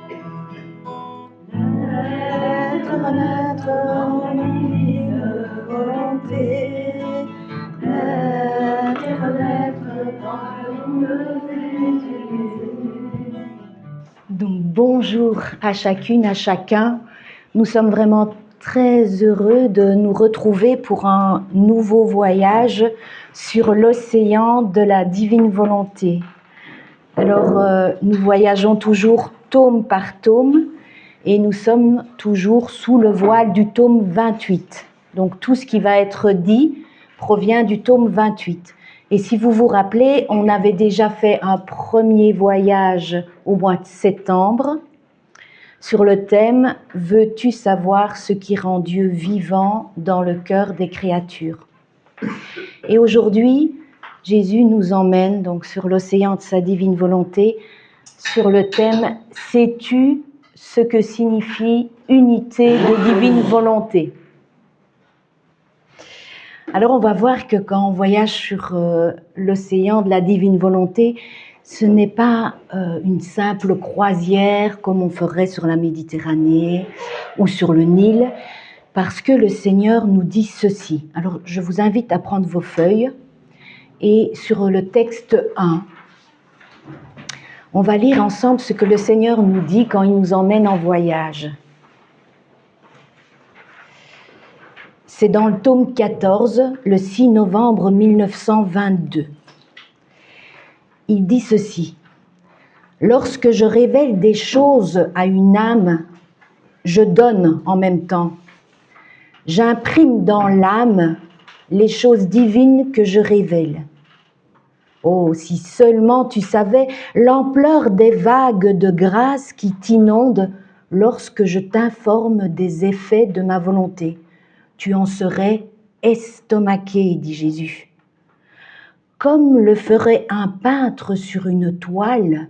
Notre divine volonté, donc bonjour à chacune, à chacun. Nous sommes vraiment très heureux de nous retrouver pour un nouveau voyage sur l'océan de la divine volonté. Alors, nous voyageons toujours tome par tome et nous sommes toujours sous le voile du tome 28. Donc tout ce qui va être dit provient du tome 28. Et si vous vous rappelez, on avait déjà fait un premier voyage au mois de septembre sur le thème « Veux-tu savoir ce qui rend Dieu vivant dans le cœur des créatures ?» Et aujourd'hui, Jésus nous emmène donc sur l'océan de sa divine volonté sur le thème « Sais-tu ce que signifie unité de divine volonté ?» Alors on va voir que quand on voyage sur l'océan de la divine volonté, ce n'est pas une simple croisière comme on ferait sur la Méditerranée ou sur le Nil, parce que le Seigneur nous dit ceci. Alors je vous invite à prendre vos feuilles et sur le texte 1, on va lire ensemble ce que le Seigneur nous dit quand il nous emmène en voyage. C'est dans le tome 14, le 6 novembre 1922. Il dit ceci. « Lorsque je révèle des choses à une âme, je donne en même temps. J'imprime dans l'âme les choses divines que je révèle. Oh, si seulement tu savais l'ampleur des vagues de grâce qui t'inondent lorsque je t'informe des effets de ma volonté. Tu en serais estomaqué, dit Jésus. Comme le ferait un peintre sur une toile,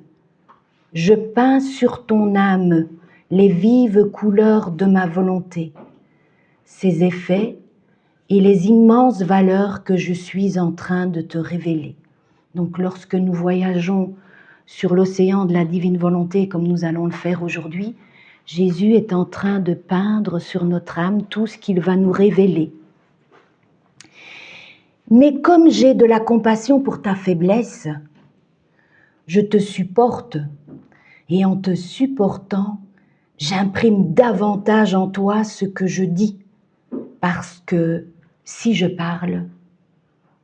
je peins sur ton âme les vives couleurs de ma volonté, ses effets et les immenses valeurs que je suis en train de te révéler. » Donc lorsque nous voyageons sur l'océan de la divine volonté, comme nous allons le faire aujourd'hui, Jésus est en train de peindre sur notre âme tout ce qu'il va nous révéler. Mais comme j'ai de la compassion pour ta faiblesse, je te supporte, et en te supportant, j'imprime davantage en toi ce que je dis, parce que si je parle,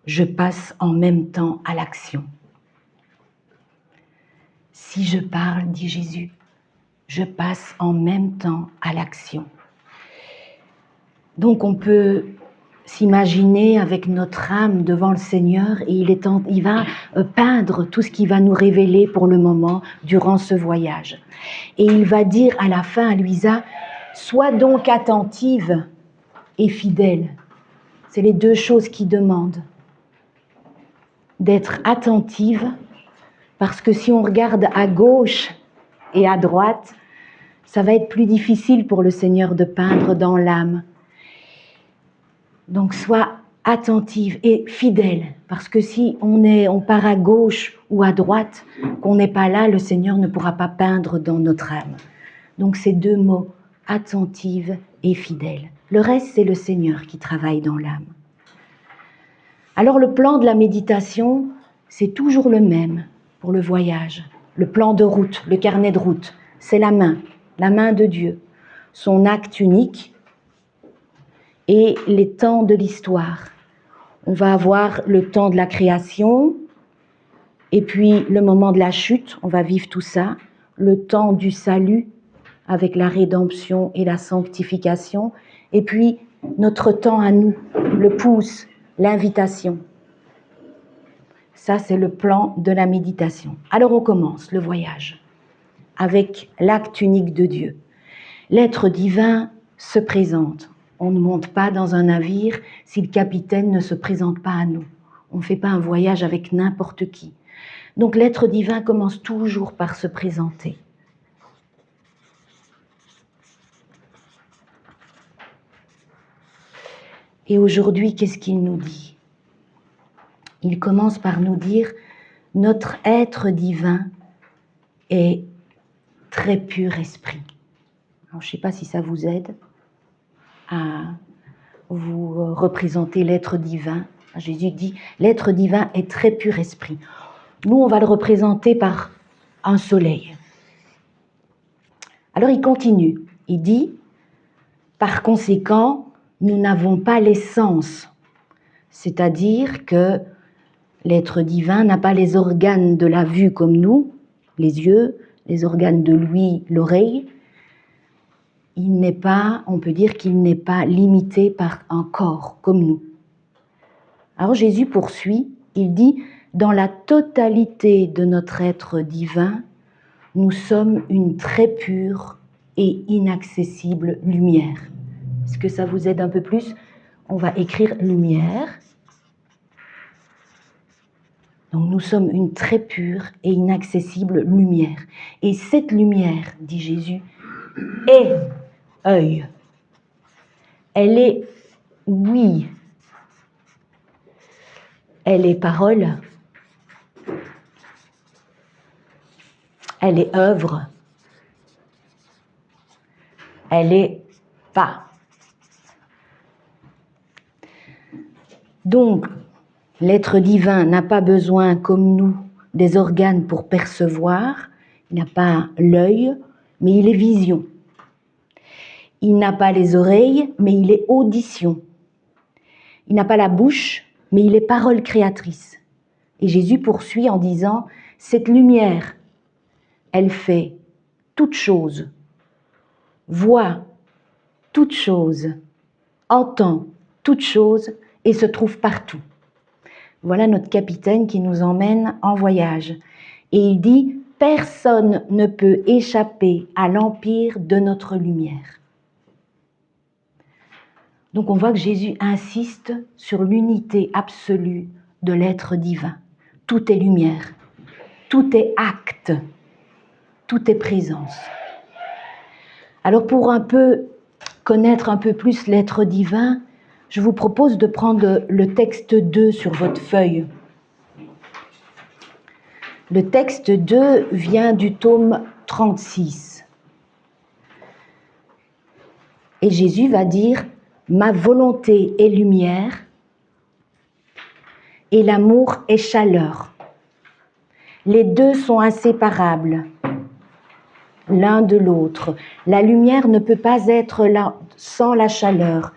je passe en même temps à l'action. Si je parle, dit Jésus, je passe en même temps à l'action. Donc on peut s'imaginer avec notre âme devant le Seigneur et il va peindre tout ce qu'il va nous révéler pour le moment durant ce voyage. Et il va dire à la fin à Louisa, sois donc attentive et fidèle. C'est les deux choses qu'il demande. D'être attentive, parce que si on regarde à gauche et à droite, ça va être plus difficile pour le Seigneur de peindre dans l'âme. Donc sois attentive et fidèle, parce que si on part à gauche ou à droite, qu'on n'est pas là, le Seigneur ne pourra pas peindre dans notre âme. Donc ces deux mots, attentive et fidèle. Le reste, c'est le Seigneur qui travaille dans l'âme. Alors le plan de la méditation, c'est toujours le même pour le voyage. Le plan de route, le carnet de route, c'est la main de Dieu, son acte unique et les temps de l'histoire. On va avoir le temps de la création et puis le moment de la chute, on va vivre tout ça, le temps du salut avec la rédemption et la sanctification et puis notre temps à nous, le pouce, l'invitation. Ça, c'est le plan de la méditation. Alors on commence le voyage avec l'acte unique de Dieu. L'être divin se présente. On ne monte pas dans un navire si le capitaine ne se présente pas à nous. On ne fait pas un voyage avec n'importe qui. Donc l'être divin commence toujours par se présenter. Et aujourd'hui, qu'est-ce qu'il nous dit ? Il commence par nous dire « Notre être divin est très pur esprit. Alors, je ne sais pas si ça vous aide à vous représenter l'être divin. Jésus dit, l'être divin est très pur esprit. Nous, on va le représenter par un soleil. Alors, il continue. Il dit, par conséquent, nous n'avons pas l'essence. C'est-à-dire que l'être divin n'a pas les organes de la vue comme nous, les yeux, les organes de l'ouïe, l'oreille. Il n'est pas, on peut dire qu'il n'est pas limité par un corps comme nous. Alors Jésus poursuit, il dit, dans la totalité de notre être divin, nous sommes une très pure et inaccessible lumière. Est-ce que ça vous aide un peu plus? On va écrire lumière. Donc nous sommes une très pure et inaccessible lumière. Et cette lumière, dit Jésus, est œil. Elle est oui. Elle est parole. Elle est œuvre. Elle est pas. Donc, l'être divin n'a pas besoin, comme nous, des organes pour percevoir. Il n'a pas l'œil, mais il est vision. Il n'a pas les oreilles, mais il est audition. Il n'a pas la bouche, mais il est parole créatrice. Et Jésus poursuit en disant, cette lumière, elle fait toute chose, voit toute chose, entend toute chose et se trouve partout. Voilà notre capitaine qui nous emmène en voyage. Et il dit, personne ne peut échapper à l'empire de notre lumière. Donc on voit que Jésus insiste sur l'unité absolue de l'être divin. Tout est lumière, tout est acte, tout est présence. Alors pour un peu connaître un peu plus l'être divin, je vous propose de prendre le texte 2 sur votre feuille. Le texte 2 vient du tome 36. Et Jésus va dire, ma volonté est lumière et l'amour est chaleur. Les deux sont inséparables l'un de l'autre. La lumière ne peut pas être là sans la chaleur,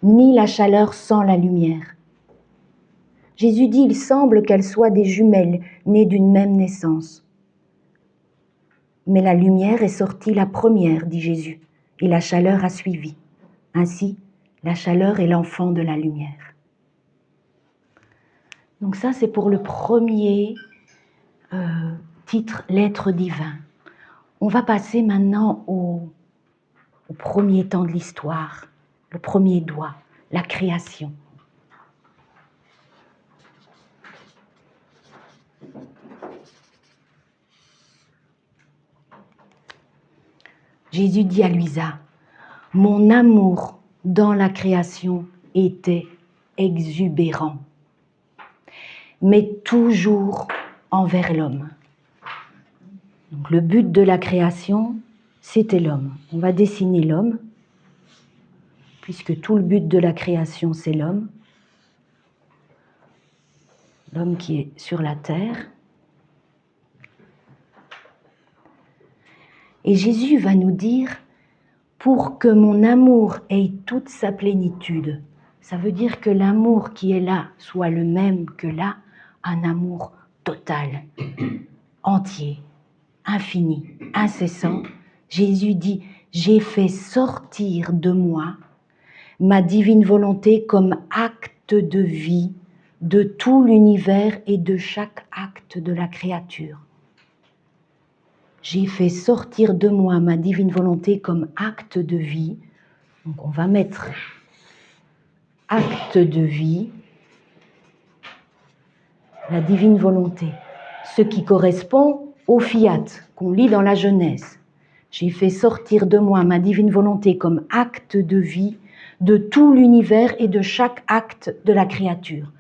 ni la chaleur sans la lumière. Jésus dit, il semble qu'elles soient des jumelles nées d'une même naissance. Mais la lumière est sortie la première, dit Jésus, et la chaleur a suivi. Ainsi, la chaleur est l'enfant de la lumière. Donc ça, c'est pour le premier titre, l'être divin. On va passer maintenant au premier temps de l'histoire, le premier doigt, la création. Jésus dit à Luisa, « Mon amour dans la création était exubérant, mais toujours envers l'homme. » Donc, le but de la création, c'était l'homme. On va dessiner l'homme, puisque tout le but de la création, c'est l'homme. L'homme qui est sur la terre. Et Jésus va nous dire, pour que mon amour ait toute sa plénitude, ça veut dire que l'amour qui est là soit le même que là, un amour total, entier, infini, incessant. Jésus dit, j'ai fait sortir de moi ma divine volonté comme acte de vie de tout l'univers et de chaque acte de la créature. J'ai fait sortir de moi ma divine volonté comme acte de vie. Donc on va mettre acte de vie, la divine volonté, ce qui correspond au fiat qu'on lit dans la Genèse. J'ai fait sortir de moi ma divine volonté comme acte de vie de tout l'univers et de chaque acte de la créature.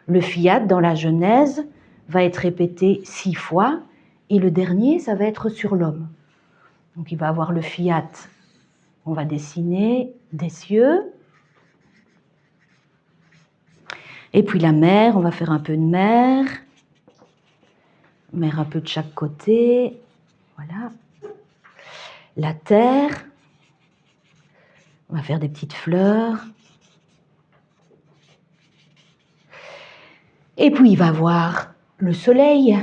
Le fiat dans la Genèse va être répété 6 fois et le dernier, ça va être sur l'homme. Donc il va avoir le fiat. On va dessiner des cieux. Et puis la mer, on va faire un peu de mer. Mer un peu de chaque côté. Voilà. La terre. On va faire des petites fleurs. Et puis il va voir le soleil,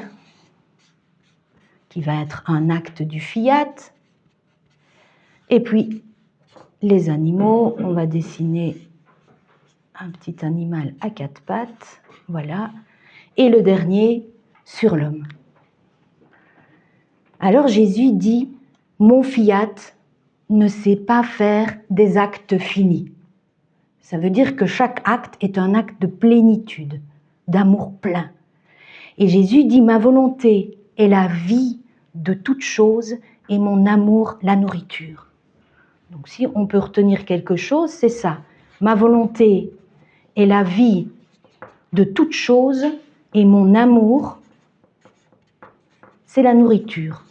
qui va être un acte du fiat. Et puis les animaux, on va dessiner un petit animal à 4 pattes, voilà. Et le dernier, sur l'homme. Alors Jésus dit, mon fiat ne sait pas faire des actes finis. Ça veut dire que chaque acte est un acte de plénitude, d'amour plein. Et Jésus dit, ma volonté est la vie de toute chose et mon amour la nourriture. Donc si on peut retenir quelque chose, c'est ça. Ma volonté est la vie de toute chose et mon amour, c'est la nourriture.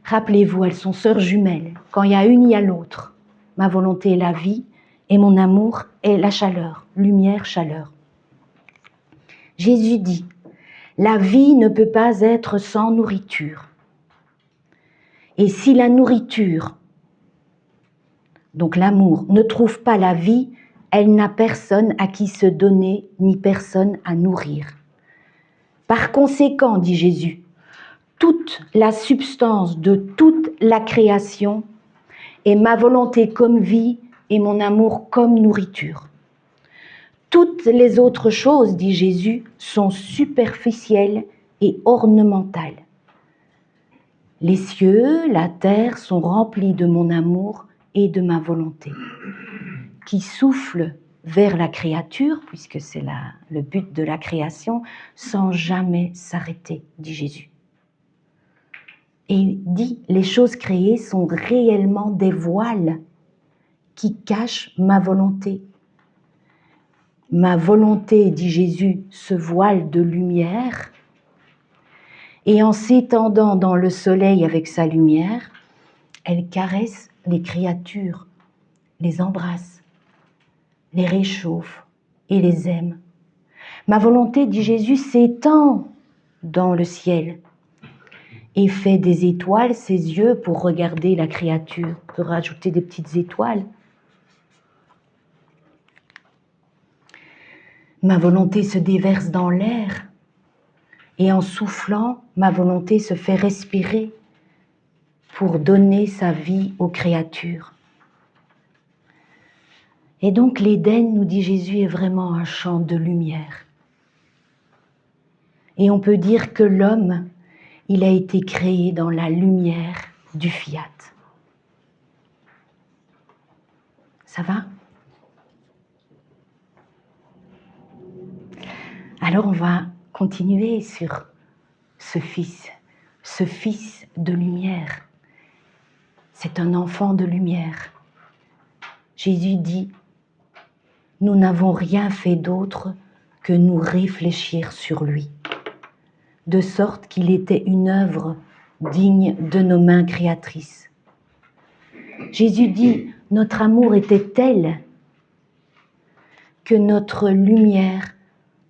Rappelez-vous, elles sont sœurs jumelles. Quand il y a une, il y a l'autre. Ma volonté est la vie et mon amour est la chaleur, lumière, chaleur. Jésus dit, la vie ne peut pas être sans nourriture. Et si la nourriture, donc l'amour, ne trouve pas la vie, elle n'a personne à qui se donner, ni personne à nourrir. Par conséquent, dit Jésus, toute la substance de toute la création est ma volonté comme vie et mon amour comme nourriture. Toutes les autres choses, dit Jésus, sont superficielles et ornementales. Les cieux, la terre sont remplis de mon amour et de ma volonté, qui souffle vers la créature, puisque c'est le but de la création, sans jamais s'arrêter, dit Jésus. Et il dit, les choses créées sont réellement des voiles qui cachent ma volonté. Ma volonté, dit Jésus, se voile de lumière, et en s'étendant dans le soleil avec sa lumière, elle caresse les créatures, les embrasse, les réchauffe et les aime. Ma volonté, dit Jésus, s'étend dans le ciel et fait des étoiles ses yeux pour regarder la créature, pour rajouter des petites étoiles. Ma volonté se déverse dans l'air et en soufflant, ma volonté se fait respirer pour donner sa vie aux créatures. Et donc l'Éden, nous dit Jésus, est vraiment un champ de lumière. Et on peut dire que l'homme, il a été créé dans la lumière du fiat. Ça va ? Alors on va continuer sur ce fils de lumière. C'est un enfant de lumière. Jésus dit, nous n'avons rien fait d'autre que nous réfléchir sur lui, de sorte qu'il était une œuvre digne de nos mains créatrices. Jésus dit, notre amour était tel que notre lumière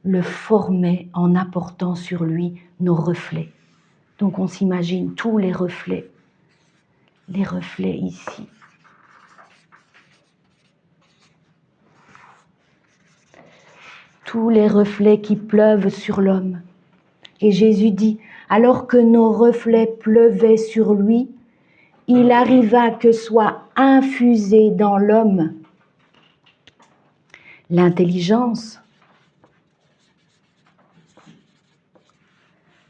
le formait en apportant sur lui nos reflets. Donc on s'imagine tous les reflets ici. Tous les reflets qui pleuvent sur l'homme. Et Jésus dit, alors que nos reflets pleuvaient sur lui, il arriva que soit infusé dans l'homme l'intelligence,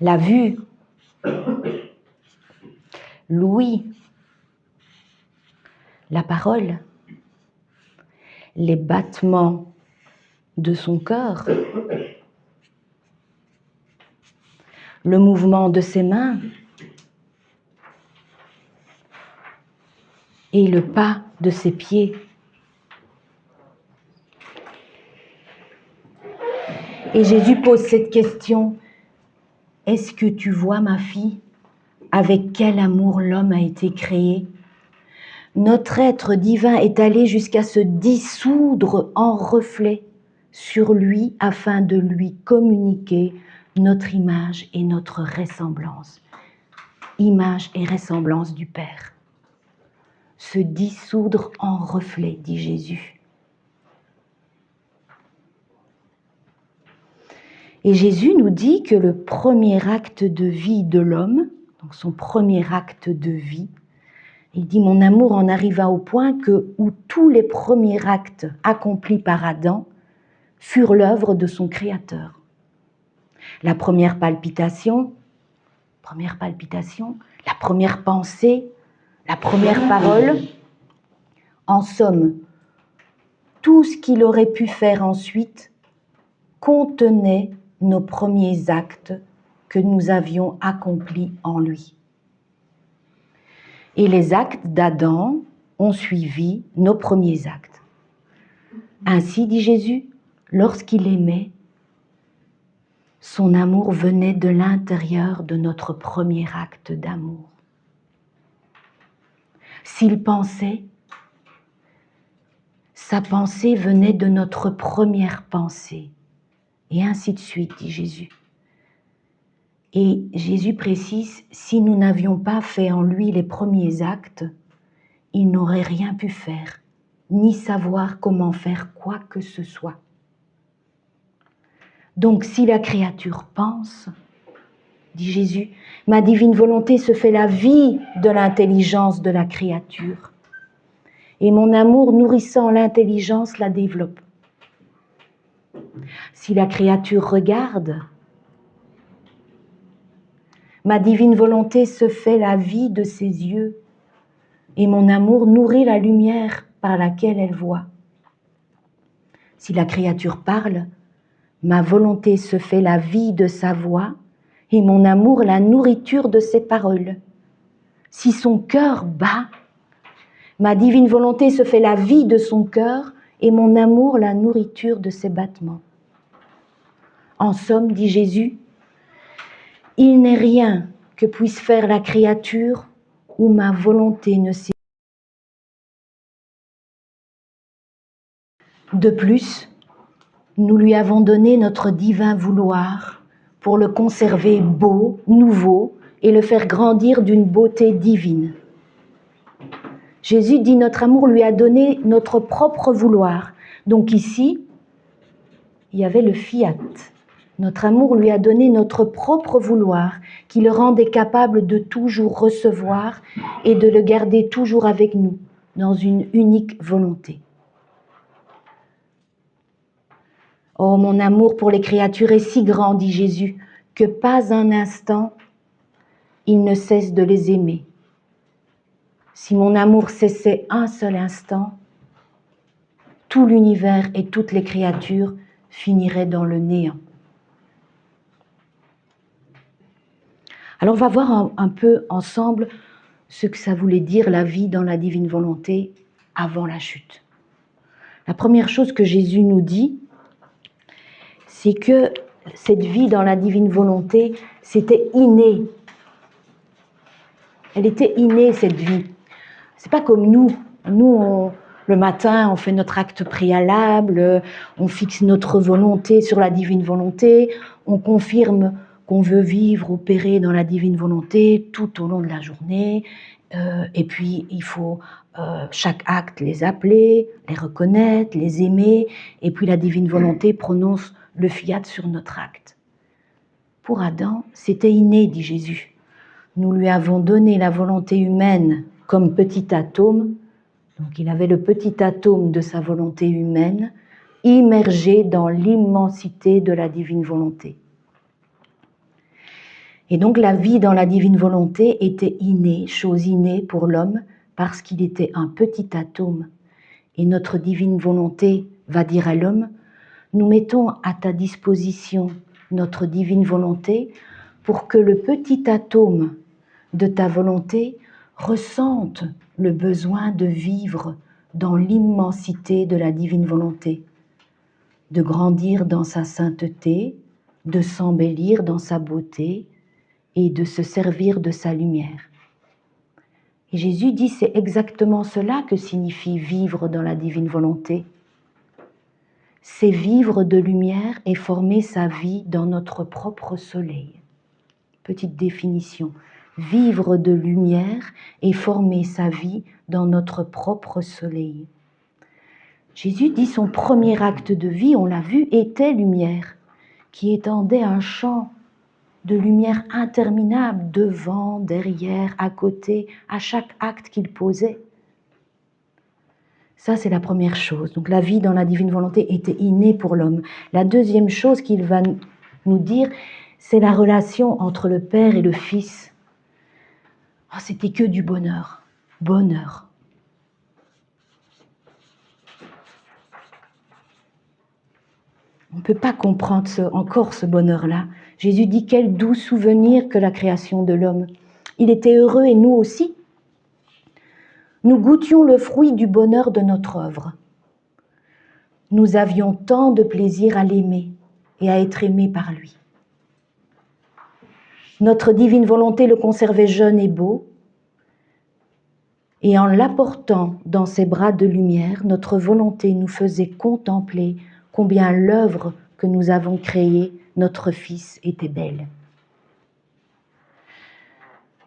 la vue, l'ouïe, la parole, les battements de son cœur, le mouvement de ses mains et le pas de ses pieds. Et Jésus pose cette question, est-ce que tu vois ma fille ? avec quel amour l'homme a été créé. Notre être divin est allé jusqu'à se dissoudre en reflet sur lui afin de lui communiquer notre image et notre ressemblance. Image et ressemblance du Père. Se dissoudre en reflet, dit Jésus. Et Jésus nous dit que le premier acte de vie de l'homme, donc son premier acte de vie, il dit « Mon amour en arriva au point que où tous les premiers actes accomplis par Adam furent l'œuvre de son Créateur. » La première palpitation, la première pensée, la première parole, en somme, tout ce qu'il aurait pu faire ensuite contenait nos premiers actes que nous avions accomplis en lui. Et les actes d'Adam ont suivi nos premiers actes. Ainsi, dit Jésus, lorsqu'il aimait, son amour venait de l'intérieur de notre premier acte d'amour. S'il pensait, sa pensée venait de notre première pensée. Et ainsi de suite, dit Jésus. Et Jésus précise, si nous n'avions pas fait en lui les premiers actes, il n'aurait rien pu faire, ni savoir comment faire quoi que ce soit. Donc si la créature pense, dit Jésus, ma divine volonté se fait la vie de l'intelligence de la créature. Et mon amour nourrissant l'intelligence la développe. Si la créature regarde, ma divine volonté se fait la vie de ses yeux et mon amour nourrit la lumière par laquelle elle voit. Si la créature parle, ma volonté se fait la vie de sa voix et mon amour la nourriture de ses paroles. Si son cœur bat, ma divine volonté se fait la vie de son cœur et mon amour la nourriture de ses battements. En somme, dit Jésus, il n'est rien que puisse faire la créature où ma volonté ne s'est. De plus, nous lui avons donné notre divin vouloir pour le conserver beau, nouveau et le faire grandir d'une beauté divine. Jésus dit notre amour lui a donné notre propre vouloir. Donc ici, il y avait le fiat. Notre amour lui a donné notre propre vouloir qui le rendait capable de toujours recevoir et de le garder toujours avec nous dans une unique volonté. Oh, mon amour pour les créatures est si grand, dit Jésus, que pas un instant il ne cesse de les aimer. Si mon amour cessait un seul instant, tout l'univers et toutes les créatures finiraient dans le néant. Alors on va voir un peu ensemble ce que ça voulait dire la vie dans la divine volonté avant la chute. La première chose que Jésus nous dit, c'est que cette vie dans la divine volonté, c'était inné. Elle était innée, cette vie. C'est pas comme nous. Nous, le matin, on fait notre acte préalable, on fixe notre volonté sur la divine volonté, on confirme qu'on veut vivre, opérer dans la divine volonté tout au long de la journée. Et puis, il faut chaque acte les appeler, les reconnaître, les aimer. Et puis, la divine volonté prononce le fiat sur notre acte. Pour Adam, c'était inné, dit Jésus. Nous lui avons donné la volonté humaine comme petit atome. Donc, il avait le petit atome de sa volonté humaine immergé dans l'immensité de la divine volonté. Et donc la vie dans la divine volonté était innée, chose innée pour l'homme, parce qu'il était un petit atome. Et notre divine volonté va dire à l'homme, nous mettons à ta disposition notre divine volonté pour que le petit atome de ta volonté ressente le besoin de vivre dans l'immensité de la divine volonté, de grandir dans sa sainteté, de s'embellir dans sa beauté, et de se servir de sa lumière. Et Jésus dit, c'est exactement cela que signifie vivre dans la divine volonté. C'est vivre de lumière et former sa vie dans notre propre soleil. Petite définition. Vivre de lumière et former sa vie dans notre propre soleil. Jésus dit son premier acte de vie, on l'a vu, était lumière, qui étendait un champ de lumière interminable devant, derrière, à côté, à chaque acte qu'il posait. Ça, c'est la première chose. Donc la vie dans la divine volonté était innée pour l'homme. La deuxième chose qu'il va nous dire, c'est la relation entre le Père et le Fils. Oh, c'était que du bonheur. Bonheur. On ne peut pas comprendre encore ce bonheur-là. Jésus dit quel doux souvenir que la création de l'homme. Il était heureux et nous aussi. Nous goûtions le fruit du bonheur de notre œuvre. Nous avions tant de plaisir à l'aimer et à être aimés par lui. Notre divine volonté le conservait jeune et beau, et en l'apportant dans ses bras de lumière, notre volonté nous faisait contempler combien l'œuvre que nous avons créée, notre Fils, était belle.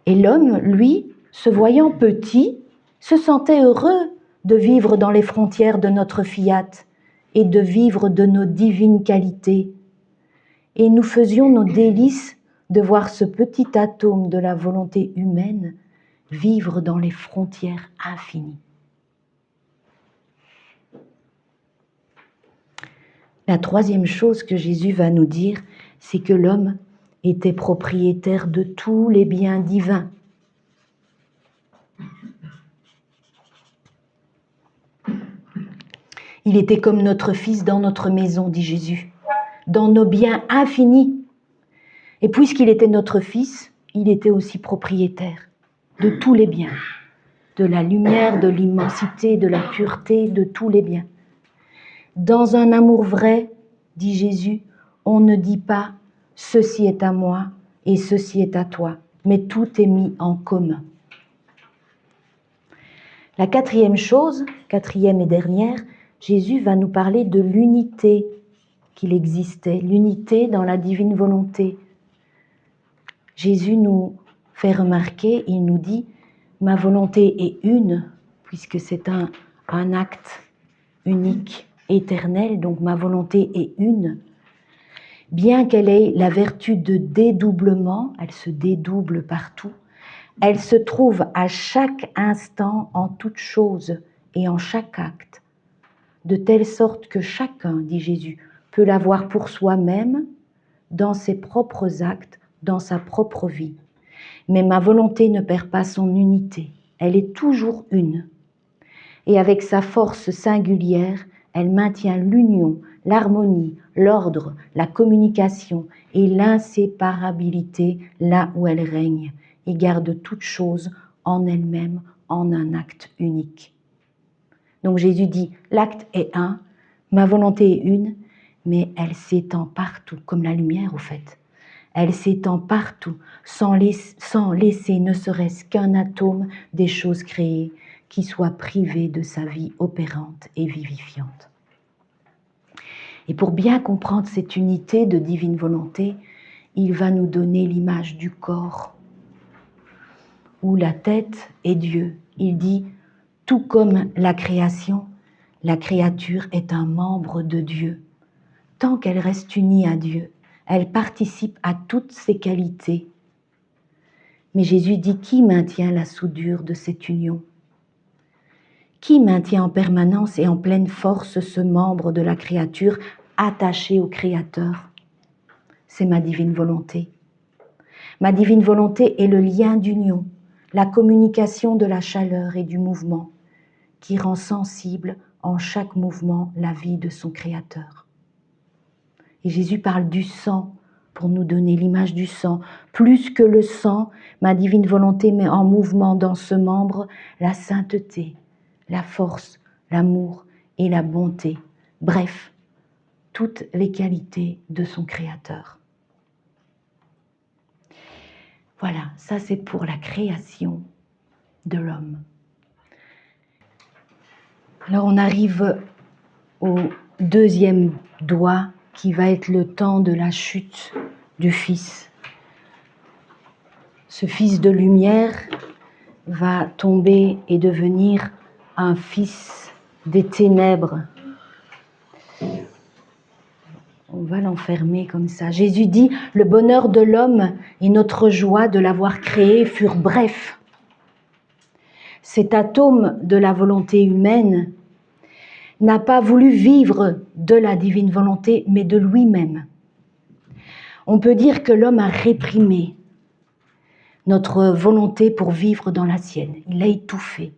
Et l'homme, lui, se voyant petit, se sentait heureux de vivre dans les frontières de notre fiat et de vivre de nos divines qualités. Et nous faisions nos délices de voir ce petit atome de la volonté humaine vivre dans les frontières infinies. La troisième chose que Jésus va nous dire, c'est que l'homme était propriétaire de tous les biens divins. Il était comme notre Fils dans notre maison, dit Jésus, dans nos biens infinis. Et puisqu'il était notre Fils, il était aussi propriétaire de tous les biens, de la lumière, de l'immensité, de la pureté, de tous les biens. Dans un amour vrai, dit Jésus, on ne dit pas « ceci est à moi et ceci est à toi », mais tout est mis en commun. La quatrième chose, quatrième et dernière, Jésus va nous parler de l'unité qu'il existait, l'unité dans la divine volonté. Jésus nous fait remarquer, il nous dit « ma volonté est une », puisque c'est un acte unique, éternel, donc ma volonté est une. Bien qu'elle ait la vertu de dédoublement, elle se dédouble partout, elle se trouve à chaque instant en toute chose et en chaque acte, de telle sorte que chacun, dit Jésus, peut l'avoir pour soi-même, dans ses propres actes, dans sa propre vie. Mais ma volonté ne perd pas son unité, elle est toujours une. Et avec sa force singulière, elle maintient l'union, l'harmonie, l'ordre, la communication et l'inséparabilité là où elle règne et garde toute chose en elle-même en un acte unique. Donc Jésus dit, l'acte est un, ma volonté est une, mais elle s'étend partout, comme la lumière au fait. Elle s'étend partout, sans laisser ne serait-ce qu'un atome des choses créées qui soit privé de sa vie opérante et vivifiante. Et pour bien comprendre cette unité de divine volonté, il va nous donner l'image du corps, où la tête est Dieu. Il dit, tout comme la création, la créature est un membre de Dieu. Tant qu'elle reste unie à Dieu, elle participe à toutes ses qualités. Mais Jésus dit, qui maintient la soudure de cette union ? Qui maintient en permanence et en pleine force ce membre de la créature attaché au Créateur ? C'est ma divine volonté. Ma divine volonté est le lien d'union, la communication de la chaleur et du mouvement, qui rend sensible en chaque mouvement la vie de son Créateur. Et Jésus parle du sang pour nous donner l'image du sang. Plus que le sang, ma divine volonté met en mouvement dans ce membre la sainteté, la force, l'amour et la bonté. Bref, toutes les qualités de son Créateur. Voilà, ça c'est pour la création de l'homme. Alors on arrive au deuxième doigt qui va être le temps de la chute du Fils. Ce Fils de lumière va tomber et devenir un fils des ténèbres. On va l'enfermer comme ça. Jésus dit, le bonheur de l'homme et notre joie de l'avoir créé furent brefs. Cet atome de la volonté humaine n'a pas voulu vivre de la divine volonté, mais de lui-même. On peut dire que l'homme a réprimé notre volonté pour vivre dans la sienne. Il l'a étouffée.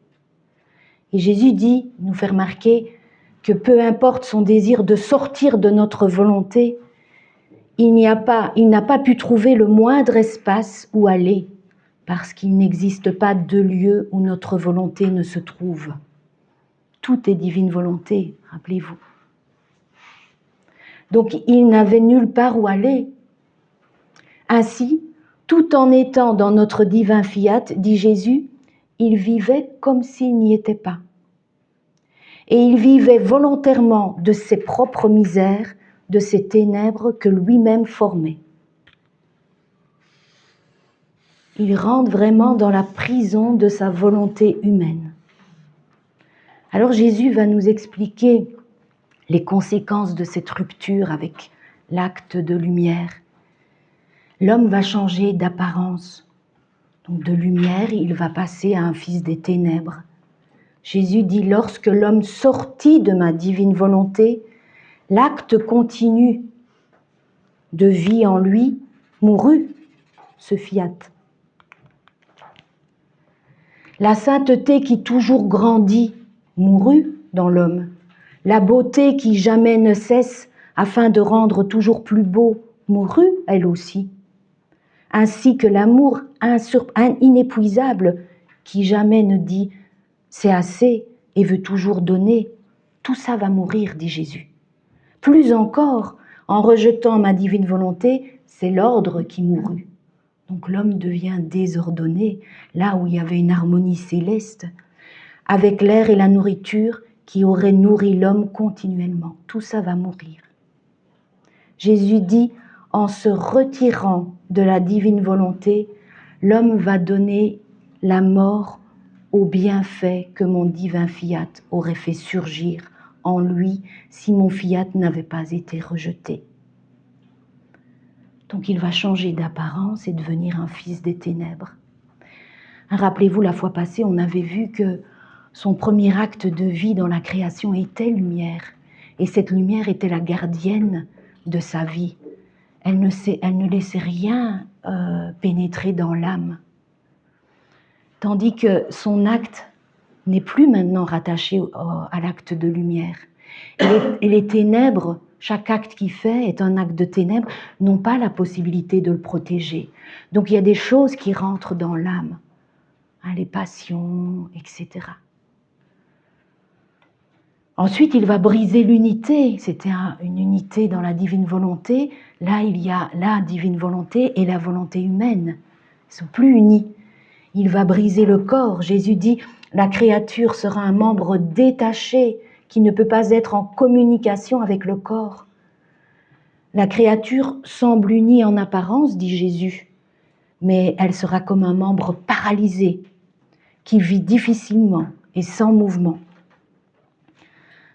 Et Jésus dit, nous fait remarquer que peu importe son désir de sortir de notre volonté, il n'a pas pu trouver le moindre espace où aller, parce qu'il n'existe pas de lieu où notre volonté ne se trouve. Tout est divine volonté, rappelez-vous. Donc il n'avait nulle part où aller. Ainsi, tout en étant dans notre divin fiat, dit Jésus, il vivait comme s'il n'y était pas. Et il vivait volontairement de ses propres misères, de ces ténèbres que lui-même formait. Il rentre vraiment dans la prison de sa volonté humaine. Alors Jésus va nous expliquer les conséquences de cette rupture avec l'acte de lumière. L'homme va changer d'apparence. Donc de lumière, il va passer à un fils des ténèbres. Jésus dit, lorsque l'homme sortit de ma divine volonté, l'acte continu de vie en lui mourut, ce fiat. La sainteté qui toujours grandit mourut dans l'homme. La beauté qui jamais ne cesse afin de rendre toujours plus beau mourut elle aussi. Ainsi que l'amour inépuisable qui jamais ne dit c'est assez et veut toujours donner, tout ça va mourir, dit Jésus. Plus encore, en rejetant ma divine volonté, c'est l'ordre qui mourut. Donc l'homme devient désordonné, là où il y avait une harmonie céleste, avec l'air et la nourriture qui auraient nourri l'homme continuellement. Tout ça va mourir. Jésus dit, en se retirant de la divine volonté, l'homme va donner la mort au bienfait que mon divin fiat aurait fait surgir en lui si mon fiat n'avait pas été rejeté. Donc il va changer d'apparence et devenir un fils des ténèbres. Rappelez-vous, la fois passée, on avait vu que son premier acte de vie dans la création était lumière. Et cette lumière était la gardienne de sa vie. Elle ne laissait rien pénétrer dans l'âme. Tandis que son acte n'est plus maintenant rattaché à l'acte de lumière. Et les ténèbres, chaque acte qu'il fait est un acte de ténèbres, n'ont pas la possibilité de le protéger. Donc il y a des choses qui rentrent dans l'âme, les passions, etc. Ensuite, il va briser l'unité. C'était une unité dans la divine volonté. Là, il y a la divine volonté et la volonté humaine. Ils ne sont plus unis. Il va briser le corps. Jésus dit, la créature sera un membre détaché qui ne peut pas être en communication avec le corps. La créature semble unie en apparence, dit Jésus, mais elle sera comme un membre paralysé qui vit difficilement et sans mouvement.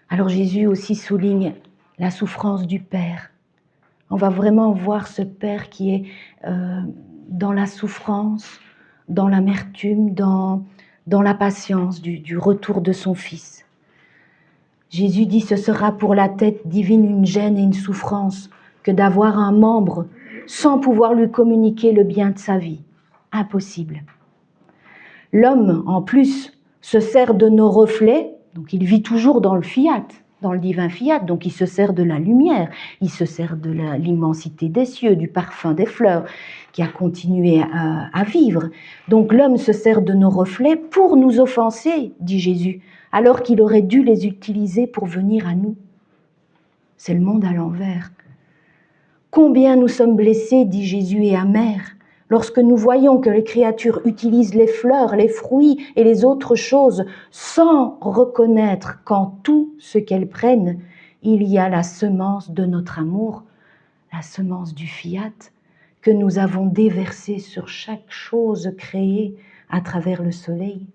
Alors Jésus aussi souligne la souffrance du Père. On va vraiment voir ce Père qui est dans la souffrance, dans l'amertume, dans la patience du retour de son Fils. Jésus dit, ce sera pour la tête divine une gêne et une souffrance que d'avoir un membre sans pouvoir lui communiquer le bien de sa vie. Impossible. L'homme, en plus, se sert de nos reflets, donc il vit toujours dans le fiat, dans le divin fiat, donc il se sert de la lumière, il se sert de l'immensité des cieux, du parfum des fleurs, qui a continué à vivre. Donc l'homme se sert de nos reflets pour nous offenser, dit Jésus, alors qu'il aurait dû les utiliser pour venir à nous. C'est le monde à l'envers. Combien nous sommes blessés, dit Jésus, et amers, lorsque nous voyons que les créatures utilisent les fleurs, les fruits et les autres choses sans reconnaître qu'en tout ce qu'elles prennent, il y a la semence de notre amour, la semence du fiat, que nous avons déversée sur chaque chose créée à travers le soleil.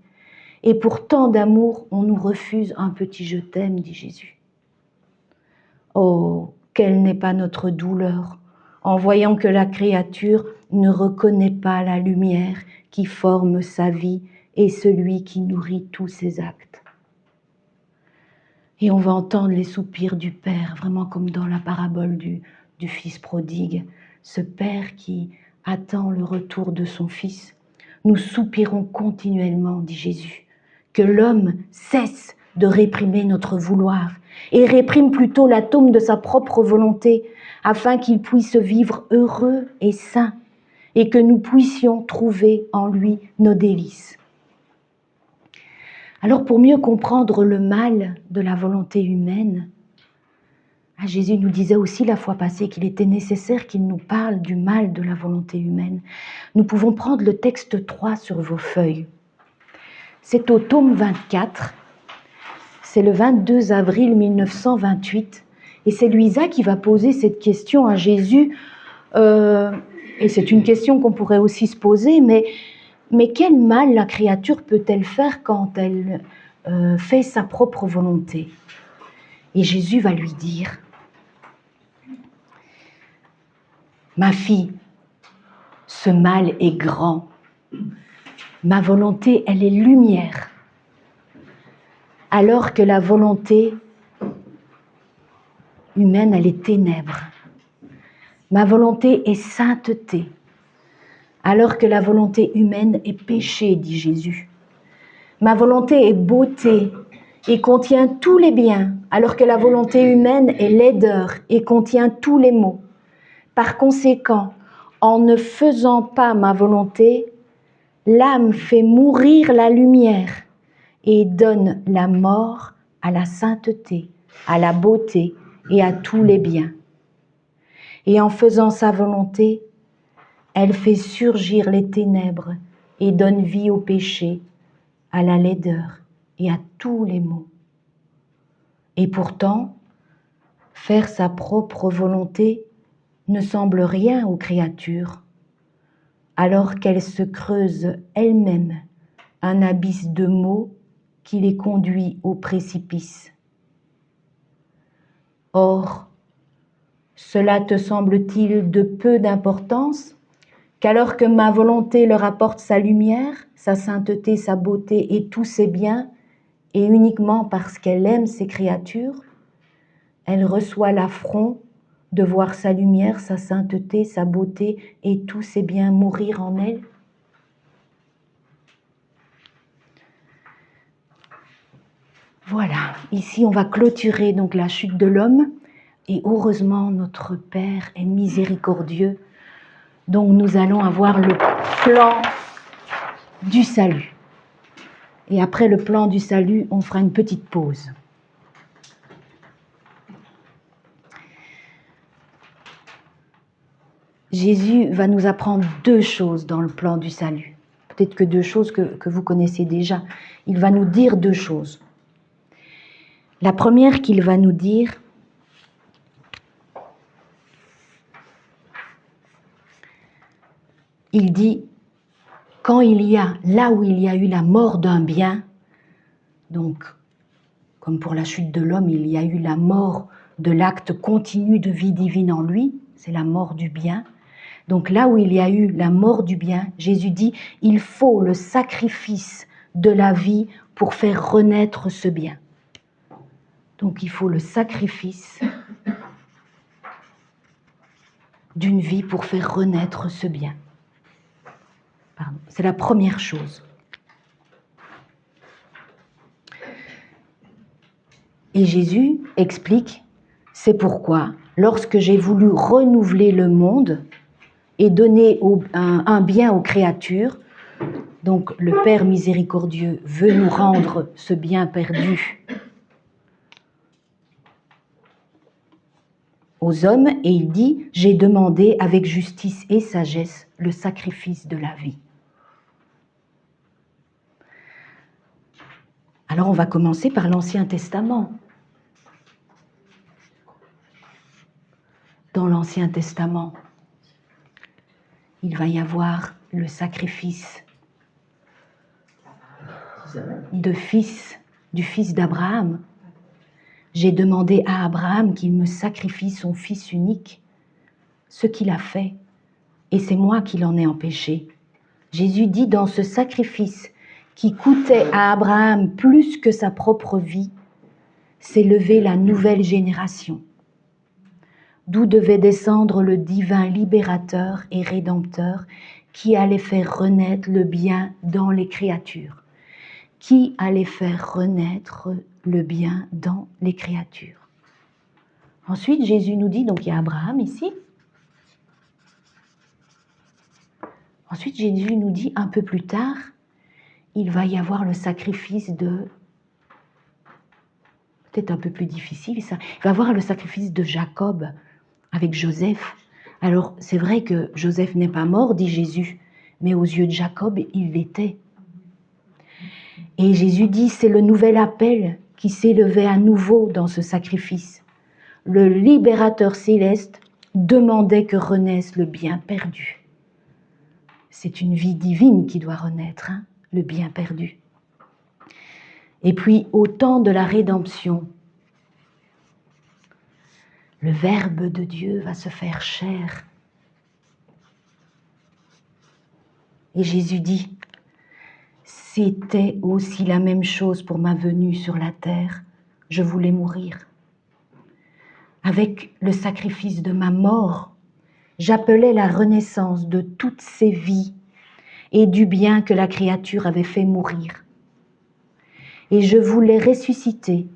Et pour tant d'amour, on nous refuse un petit je t'aime, dit Jésus. Oh, quelle n'est pas notre douleur en voyant que la créature ne reconnaît pas la lumière qui forme sa vie et celui qui nourrit tous ses actes. Et on va entendre les soupirs du Père, vraiment comme dans la parabole du Fils prodigue, ce Père qui attend le retour de son Fils. Nous soupirons continuellement, dit Jésus, que l'homme cesse de réprimer notre vouloir et réprime plutôt l'atome de sa propre volonté afin qu'il puisse vivre heureux et sain et que nous puissions trouver en lui nos délices. Alors pour mieux comprendre le mal de la volonté humaine, Jésus nous disait aussi la fois passée qu'il était nécessaire qu'il nous parle du mal de la volonté humaine. Nous pouvons prendre le texte 3 sur vos feuilles. C'est au tome 24, c'est le 22 avril 1928, et c'est Louisa qui va poser cette question à Jésus, et c'est une question qu'on pourrait aussi se poser, mais quel mal la créature peut-elle faire quand elle fait sa propre volonté? Et Jésus va lui dire, ma fille, ce mal est grand. Ma volonté, elle est lumière, alors que la volonté humaine, elle est ténèbres. Ma volonté est sainteté, alors que la volonté humaine est péché, dit Jésus. Ma volonté est beauté et contient tous les biens, alors que la volonté humaine est laideur et contient tous les maux. Par conséquent, en ne faisant pas ma volonté, l'âme fait mourir la lumière et donne la mort à la sainteté, à la beauté et à tous les biens. Et en faisant sa volonté, elle fait surgir les ténèbres et donne vie au péché, à la laideur et à tous les maux. Et pourtant, faire sa propre volonté ne semble rien aux créatures, alors qu'elles se creusent elles-mêmes un abysse de maux qui les conduit au précipice. Or, cela te semble-t-il de peu d'importance qu'alors que ma volonté leur apporte sa lumière, sa sainteté, sa beauté et tous ses biens, et uniquement parce qu'elle aime ses créatures, elle reçoit l'affront de voir sa lumière, sa sainteté, sa beauté et tous ses biens mourir en elle? Voilà, ici on va clôturer donc la chute de l'homme, et heureusement notre Père est miséricordieux, donc nous allons avoir le plan du salut. Et après le plan du salut, on fera une petite pause. Jésus va nous apprendre deux choses dans le plan du salut. Peut-être que deux choses que vous connaissez déjà. Il va nous dire deux choses. La première qu'il va nous dire, il dit, quand il y a, là où il y a eu la mort d'un bien, donc comme pour la chute de l'homme, il y a eu la mort de l'acte continu de vie divine en lui, c'est la mort du bien. Donc là où il y a eu la mort du bien, Jésus dit, il faut le sacrifice de la vie pour faire renaître ce bien. Donc il faut le sacrifice d'une vie pour faire renaître ce bien. Pardon. C'est la première chose. Et Jésus explique, c'est pourquoi, lorsque j'ai voulu renouveler le monde et donner un bien aux créatures, donc le Père miséricordieux veut nous rendre ce bien perdu. aux hommes et il dit « J'ai demandé avec justice et sagesse le sacrifice de la vie ». Alors on va commencer par l'Ancien Testament. Dans l'Ancien Testament, il va y avoir le sacrifice du fils d'Abraham. J'ai demandé à Abraham qu'il me sacrifie son fils unique, ce qu'il a fait, et c'est moi qui l'en ai empêché. Jésus dit dans ce sacrifice qui coûtait à Abraham plus que sa propre vie, s'est levée la nouvelle génération, d'où devait descendre le divin libérateur et rédempteur qui allait faire renaître le bien dans les créatures. Qui allait faire renaître le bien dans les créatures. Ensuite, Jésus nous dit, donc il y a Abraham ici. Ensuite, Jésus nous dit un peu plus tard, il va y avoir le sacrifice de, peut-être un peu plus difficile ça, il va y avoir le sacrifice de Jacob avec Joseph. Alors, c'est vrai que Joseph n'est pas mort, dit Jésus, mais aux yeux de Jacob, il l'était. Et Jésus dit, c'est le nouvel appel qui s'élevait à nouveau dans ce sacrifice. Le libérateur céleste demandait que renaisse le bien perdu. C'est une vie divine qui doit renaître, hein, le bien perdu. Et puis, au temps de la rédemption, le Verbe de Dieu va se faire chair. Et Jésus dit, c'était aussi la même chose pour ma venue sur la terre. Je voulais mourir. Avec le sacrifice de ma mort, j'appelais la renaissance de toutes ces vies et du bien que la créature avait fait mourir. Et je voulais ressusciter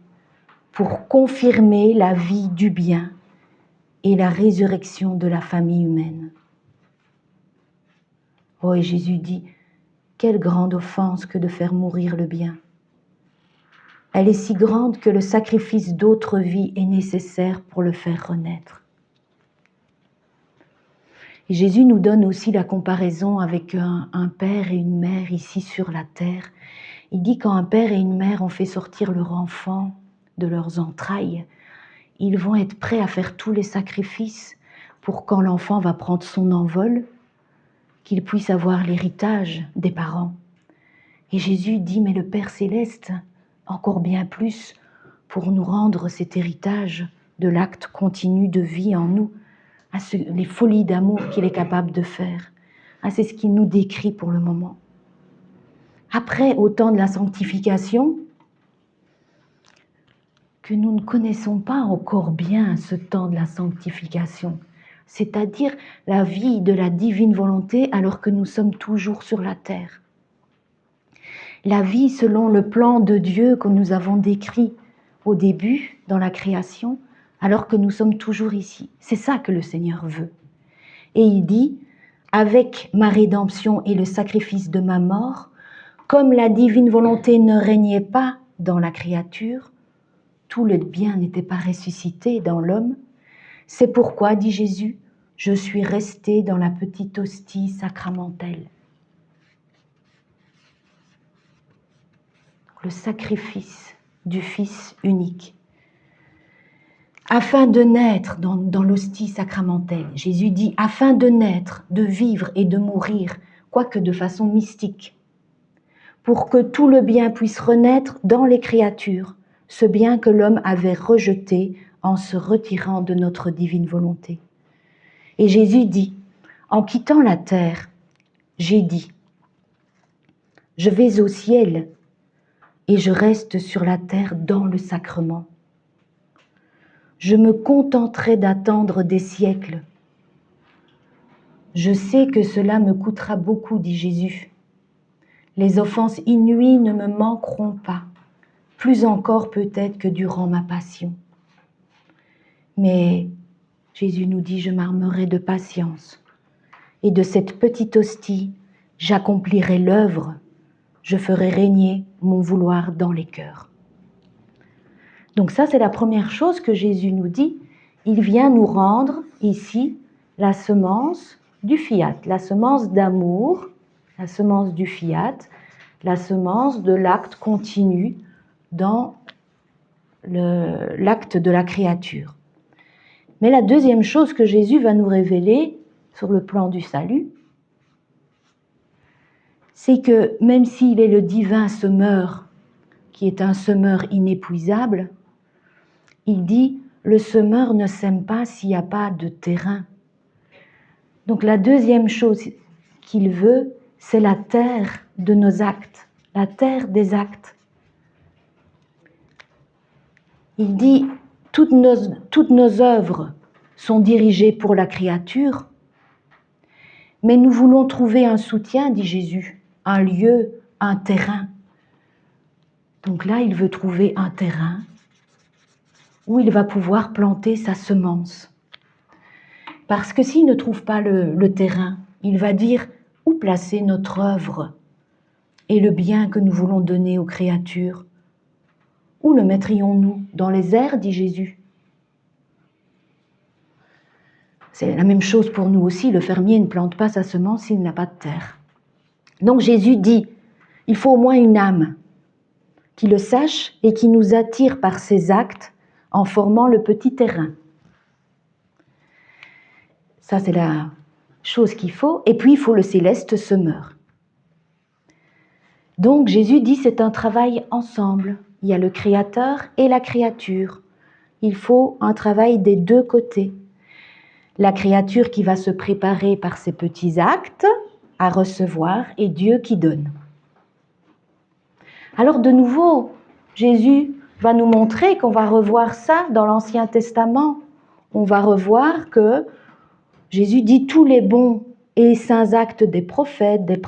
pour confirmer la vie du bien et la résurrection de la famille humaine. Oh, et Jésus dit, quelle grande offense que de faire mourir le bien. Elle est si grande que le sacrifice d'autres vies est nécessaire pour le faire renaître. Et Jésus nous donne aussi la comparaison avec un père et une mère ici sur la terre. Il dit quand un père et une mère ont fait sortir leur enfant de leurs entrailles, ils vont être prêts à faire tous les sacrifices pour quand l'enfant va prendre son envol, qu'il puisse avoir l'héritage des parents. Et Jésus dit, mais le Père Céleste, encore bien plus, pour nous rendre cet héritage de l'acte continu de vie en nous, les folies d'amour qu'il est capable de faire. C'est ce qu'il nous décrit pour le moment. Après, au temps de la sanctification, que nous ne connaissons pas encore bien ce temps de la sanctification, c'est-à-dire la vie de la divine volonté alors que nous sommes toujours sur la terre. La vie selon le plan de Dieu que nous avons décrit au début dans la création, alors que nous sommes toujours ici. C'est ça que le Seigneur veut. Et il dit, avec ma rédemption et le sacrifice de ma mort, comme la divine volonté ne régnait pas dans la créature, tout le bien n'était pas ressuscité dans l'homme. C'est pourquoi, dit Jésus, je suis resté dans la petite hostie sacramentelle. Le sacrifice du Fils unique. Afin de naître dans l'hostie sacramentelle, Jésus dit, afin de naître, de vivre et de mourir, quoique de façon mystique, pour que tout le bien puisse renaître dans les créatures, ce bien que l'homme avait rejeté en se retirant de notre divine volonté. Et Jésus dit, en quittant la terre, j'ai dit, je vais au ciel et je reste sur la terre dans le sacrement. Je me contenterai d'attendre des siècles. Je sais que cela me coûtera beaucoup, dit Jésus. Les offenses inouïes ne me manqueront pas, plus encore peut-être que durant ma passion. Mais Jésus nous dit, je m'armerai de patience, et de cette petite hostie, j'accomplirai l'œuvre, je ferai régner mon vouloir dans les cœurs. Donc ça, c'est la première chose que Jésus nous dit. il vient nous rendre ici la semence du fiat, la semence d'amour, la semence du fiat, la semence de l'acte continu dans l'acte de la créature. Mais la deuxième chose que Jésus va nous révéler sur le plan du salut, c'est que même s'il est le divin semeur, qui est un semeur inépuisable, il dit « le semeur ne sème pas s'il n'y a pas de terrain ». Donc la deuxième chose qu'il veut, c'est la terre de nos actes, la terre des actes. Il dit « toutes nos œuvres sont dirigées pour la créature, mais nous voulons trouver un soutien, dit Jésus, un lieu, un terrain. » Donc là, il veut trouver un terrain où il va pouvoir planter sa semence. Parce que s'il ne trouve pas le terrain, il va dire où placer notre œuvre et le bien que nous voulons donner aux créatures. Où le mettrions-nous? Dans les airs, dit Jésus. C'est la même chose pour nous aussi, le fermier ne plante pas sa semence s'il n'a pas de terre. Donc Jésus dit, il faut au moins une âme qui le sache et qui nous attire par ses actes en formant le petit terrain. Ça, c'est la chose qu'il faut. Et puis, il faut le céleste semeur. Donc, Jésus dit, c'est un travail ensemble. Il y a le Créateur et la créature. Il faut un travail des deux côtés. La créature qui va se préparer par ses petits actes à recevoir et Dieu qui donne. Alors, de nouveau, Jésus va nous montrer qu'on va revoir ça dans l'Ancien Testament. On va revoir que Jésus dit tous les bons et saints actes des prophètes, des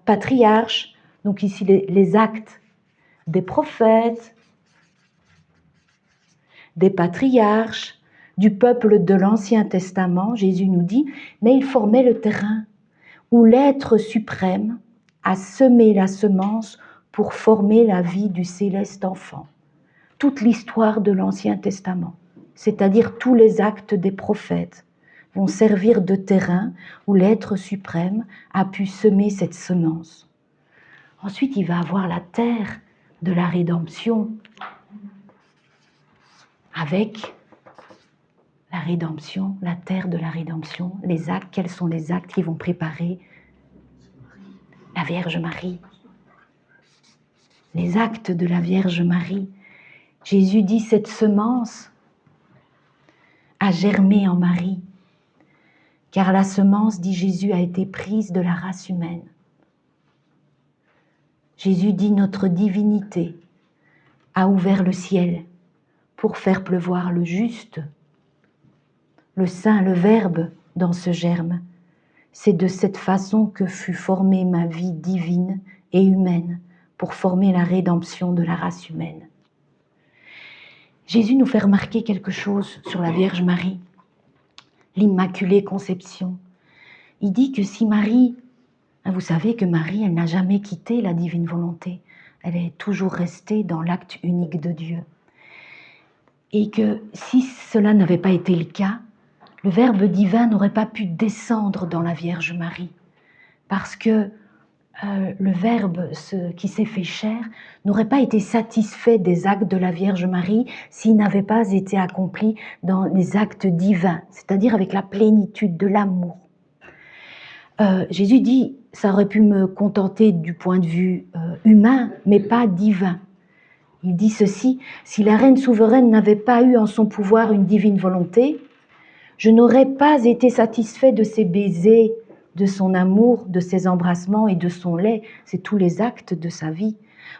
patriarches, donc ici les actes des prophètes, des patriarches, du peuple de l'Ancien Testament, Jésus nous dit, mais il formait le terrain où l'être suprême a semé la semence pour former la vie du céleste enfant. Toute l'histoire de l'Ancien Testament, c'est-à-dire tous les actes des prophètes, vont servir de terrain où l'être suprême a pu semer cette semence. Ensuite, il va avoir la terre de la rédemption avec la rédemption, la terre de la rédemption, les actes, quels sont les actes qui vont préparer la Vierge Marie? Les actes de la Vierge Marie. Jésus dit, cette semence a germé en Marie, car la semence, dit Jésus, a été prise de la race humaine. Jésus dit, notre divinité a ouvert le ciel pour faire pleuvoir le juste, le Saint, le Verbe dans ce germe. C'est de cette façon que fut formée ma vie divine et humaine pour former la rédemption de la race humaine. Jésus nous fait remarquer quelque chose sur la Vierge Marie, l'Immaculée Conception. Il dit que si Marie, vous savez que Marie, elle n'a jamais quitté la divine volonté, elle est toujours restée dans l'acte unique de Dieu. Et que si cela n'avait pas été le cas, le Verbe divin n'aurait pas pu descendre dans la Vierge Marie, parce que le Verbe qui s'est fait chair n'aurait pas été satisfait des actes de la Vierge Marie s'il n'avait pas été accompli dans les actes divins, c'est-à-dire avec la plénitude de l'amour. Jésus dit, ça aurait pu me contenter du point de vue humain, mais pas divin. Il dit ceci, si la reine souveraine n'avait pas eu en son pouvoir une divine volonté, je n'aurais pas été satisfait de ses baisers, de son amour, de ses embrassements et de son lait. C'est tous les actes de sa vie.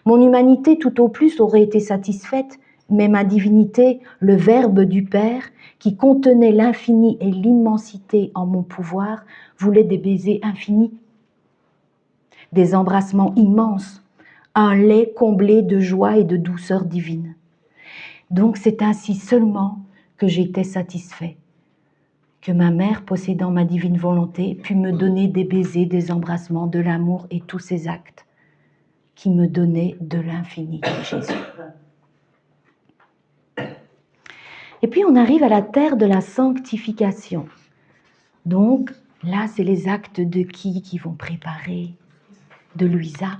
Mon humanité tout au plus aurait été satisfaite, mais ma divinité, le Verbe du Père, qui contenait l'infini et l'immensité en mon pouvoir, voulait des baisers infinis, des embrassements immenses, un lait comblé de joie et de douceur divine. Donc c'est ainsi seulement que j'étais satisfait, que ma mère, possédant ma divine volonté, put me donner des baisers, des embrassements, de l'amour et tous ces actes qui me donnaient de l'infini de Jésus. Et puis on arrive à la terre de la sanctification. Donc là, c'est les actes de qui vont préparer? De Louisa.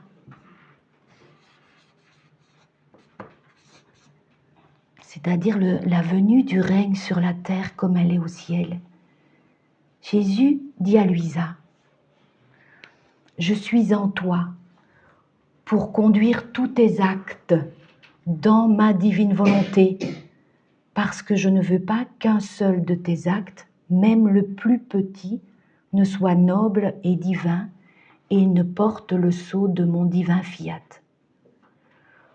C'est-à-dire la venue du règne sur la terre comme elle est au ciel. Jésus dit à Louisa, « Je suis en toi pour conduire tous tes actes dans ma divine volonté, parce que je ne veux pas qu'un seul de tes actes, même le plus petit, ne soit noble et divin et ne porte le sceau de mon divin fiat.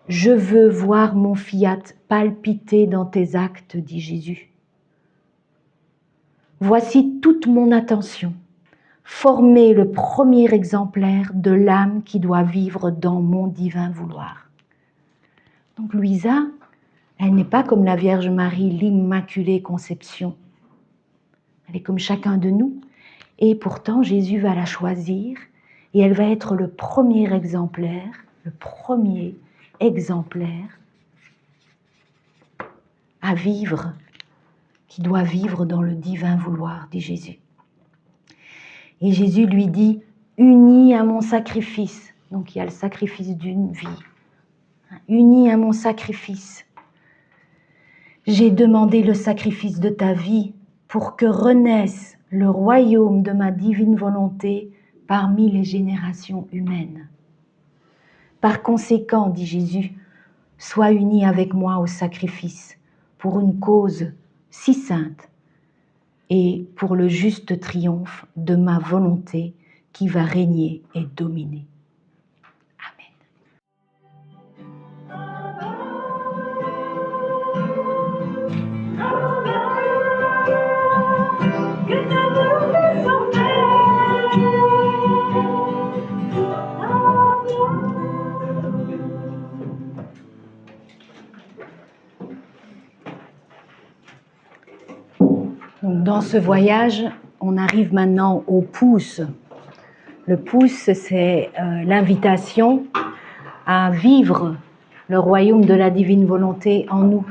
Je veux voir mon fiat palpiter dans tes actes, dit Jésus. Voici toute mon attention, former le premier exemplaire de l'âme qui doit vivre dans mon divin vouloir. » Donc Louisa, elle n'est pas comme la Vierge Marie, l'Immaculée Conception. Elle est comme chacun de nous. Et pourtant, Jésus va la choisir et elle va être le premier exemplaire à vivre, qui doit vivre dans le divin vouloir, dit Jésus. Et Jésus lui dit, uni à mon sacrifice, donc il y a le sacrifice d'une vie, uni à mon sacrifice, j'ai demandé le sacrifice de ta vie pour que renaisse le royaume de ma divine volonté parmi les générations humaines. Par conséquent, dit Jésus, sois uni avec moi au sacrifice pour une cause si sainte et pour le juste triomphe de ma volonté qui va régner et dominer. Dans ce voyage, on arrive maintenant au pouce. Le pouce, c'est l'invitation à vivre le royaume de la divine volonté en nous.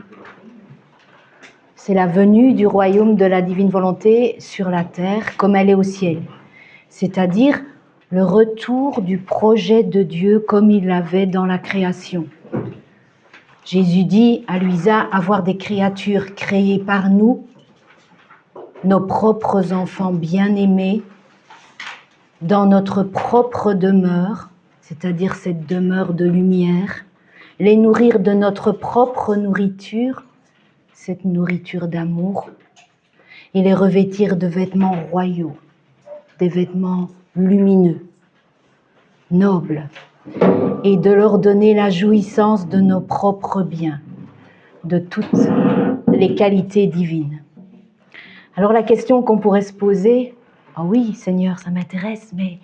C'est la venue du royaume de la divine volonté sur la terre comme elle est au ciel. C'est-à-dire le retour du projet de Dieu comme il l'avait dans la création. Jésus dit à Louisa, avoir des créatures créées par nous, nos propres enfants bien-aimés, dans notre propre demeure, c'est-à-dire cette demeure de lumière, les nourrir de notre propre nourriture, cette nourriture d'amour, et les revêtir de vêtements royaux, des vêtements lumineux, nobles, et de leur donner la jouissance de nos propres biens, de toutes les qualités divines. Alors la question qu'on pourrait se poser, ah oui Seigneur, ça m'intéresse, mais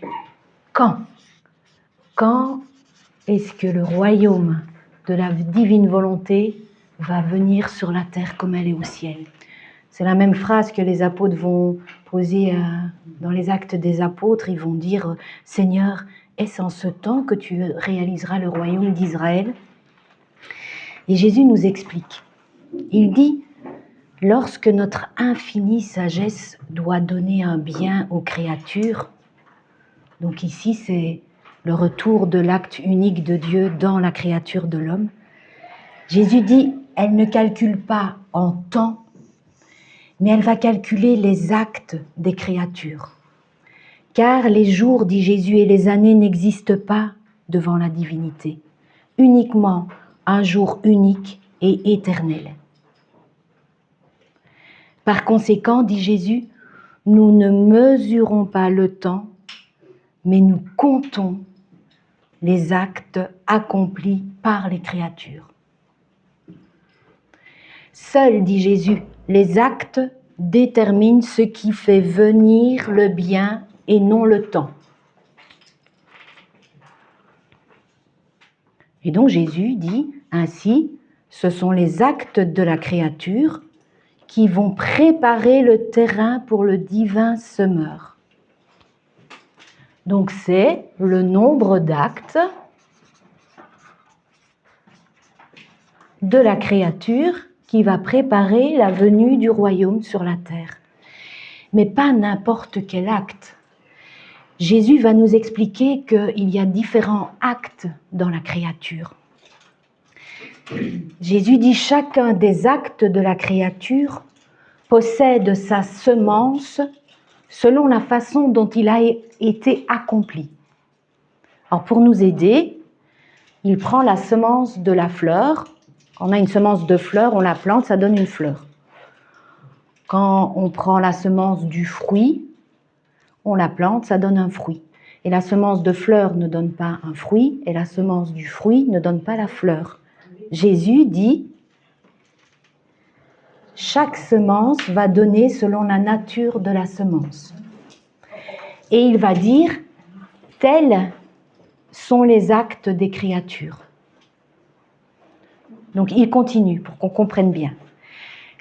quand? Quand est-ce que le royaume de la divine volonté va venir sur la terre comme elle est au ciel? C'est la même phrase que les apôtres vont poser dans les actes des apôtres. Ils vont dire, Seigneur, est-ce en ce temps que tu réaliseras le royaume d'Israël? Et Jésus nous explique. Il dit, lorsque notre infinie sagesse doit donner un bien aux créatures, donc ici c'est le retour de l'acte unique de Dieu dans la créature de l'homme, Jésus dit, elle ne calcule pas en temps, mais elle va calculer les actes des créatures. Car les jours, dit Jésus, et les années n'existent pas devant la divinité, uniquement un jour unique et éternel. Par conséquent, dit Jésus, nous ne mesurons pas le temps, mais nous comptons les actes accomplis par les créatures. Seuls, dit Jésus, les actes déterminent ce qui fait venir le bien et non le temps. Et donc Jésus dit ainsi, ce sont les actes de la créature qui vont préparer le terrain pour le divin semeur. Donc c'est le nombre d'actes de la créature qui va préparer la venue du royaume sur la terre. Mais pas n'importe quel acte. Jésus va nous expliquer qu'il y a différents actes dans la créature. Jésus dit chacun des actes de la créature possède sa semence selon la façon dont il a été accompli. Alors pour nous aider, il prend la semence de la fleur. Quand on a une semence de fleur, on la plante, ça donne une fleur. Quand on prend la semence du fruit, on la plante, ça donne un fruit. Et la semence de fleur ne donne pas un fruit, et la semence du fruit ne donne pas la fleur. Jésus dit, chaque semence va donner selon la nature de la semence. Et il va dire, tels sont les actes des créatures. Donc il continue pour qu'on comprenne bien.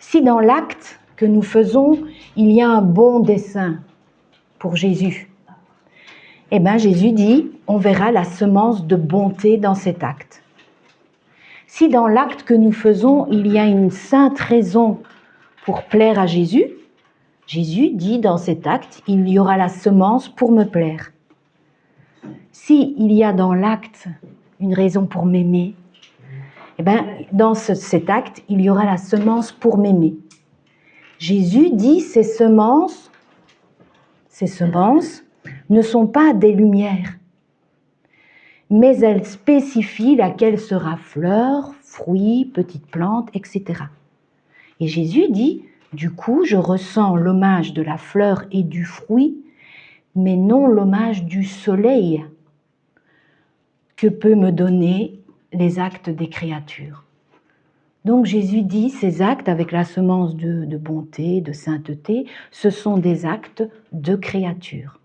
Si dans l'acte que nous faisons, il y a un bon dessein pour Jésus, eh bien Jésus dit, on verra la semence de bonté dans cet acte. Si dans l'acte que nous faisons, il y a une sainte raison pour plaire à Jésus, Jésus dit dans cet acte, il y aura la semence pour me plaire. Si il y a dans l'acte une raison pour m'aimer, eh bien, dans cet acte, il y aura la semence pour m'aimer. Jésus dit ces semences ne sont pas des lumières, mais elles spécifient laquelle sera fleur, fruit, petite plante, etc. Et Jésus dit, du coup, je ressens l'hommage de la fleur et du fruit, mais non l'hommage du soleil que peut me donner les actes des créatures. Donc Jésus dit, ces actes avec la semence de bonté, de sainteté, ce sont des actes de créatures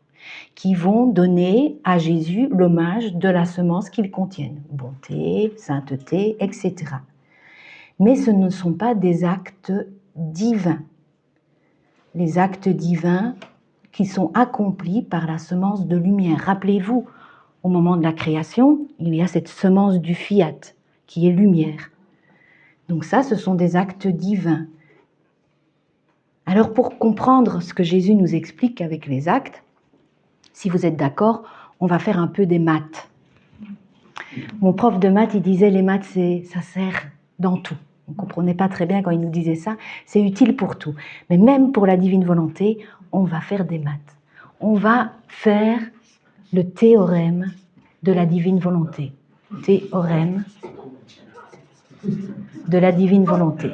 qui vont donner à Jésus l'hommage de la semence qu'ils contiennent, bonté, sainteté, etc. Mais ce ne sont pas des actes divins. Les actes divins qui sont accomplis par la semence de lumière. Rappelez-vous, au moment de la création, il y a cette semence du fiat qui est lumière. Donc ça, ce sont des actes divins. Alors pour comprendre ce que Jésus nous explique avec les actes, si vous êtes d'accord, on va faire un peu des maths. Mon prof de maths, il disait les maths, ça sert dans tout. On ne comprenait pas très bien quand il nous disait ça, c'est utile pour tout. Mais même pour la divine volonté, on va faire des maths. On va faire le théorème de la divine volonté. Théorème de la divine volonté.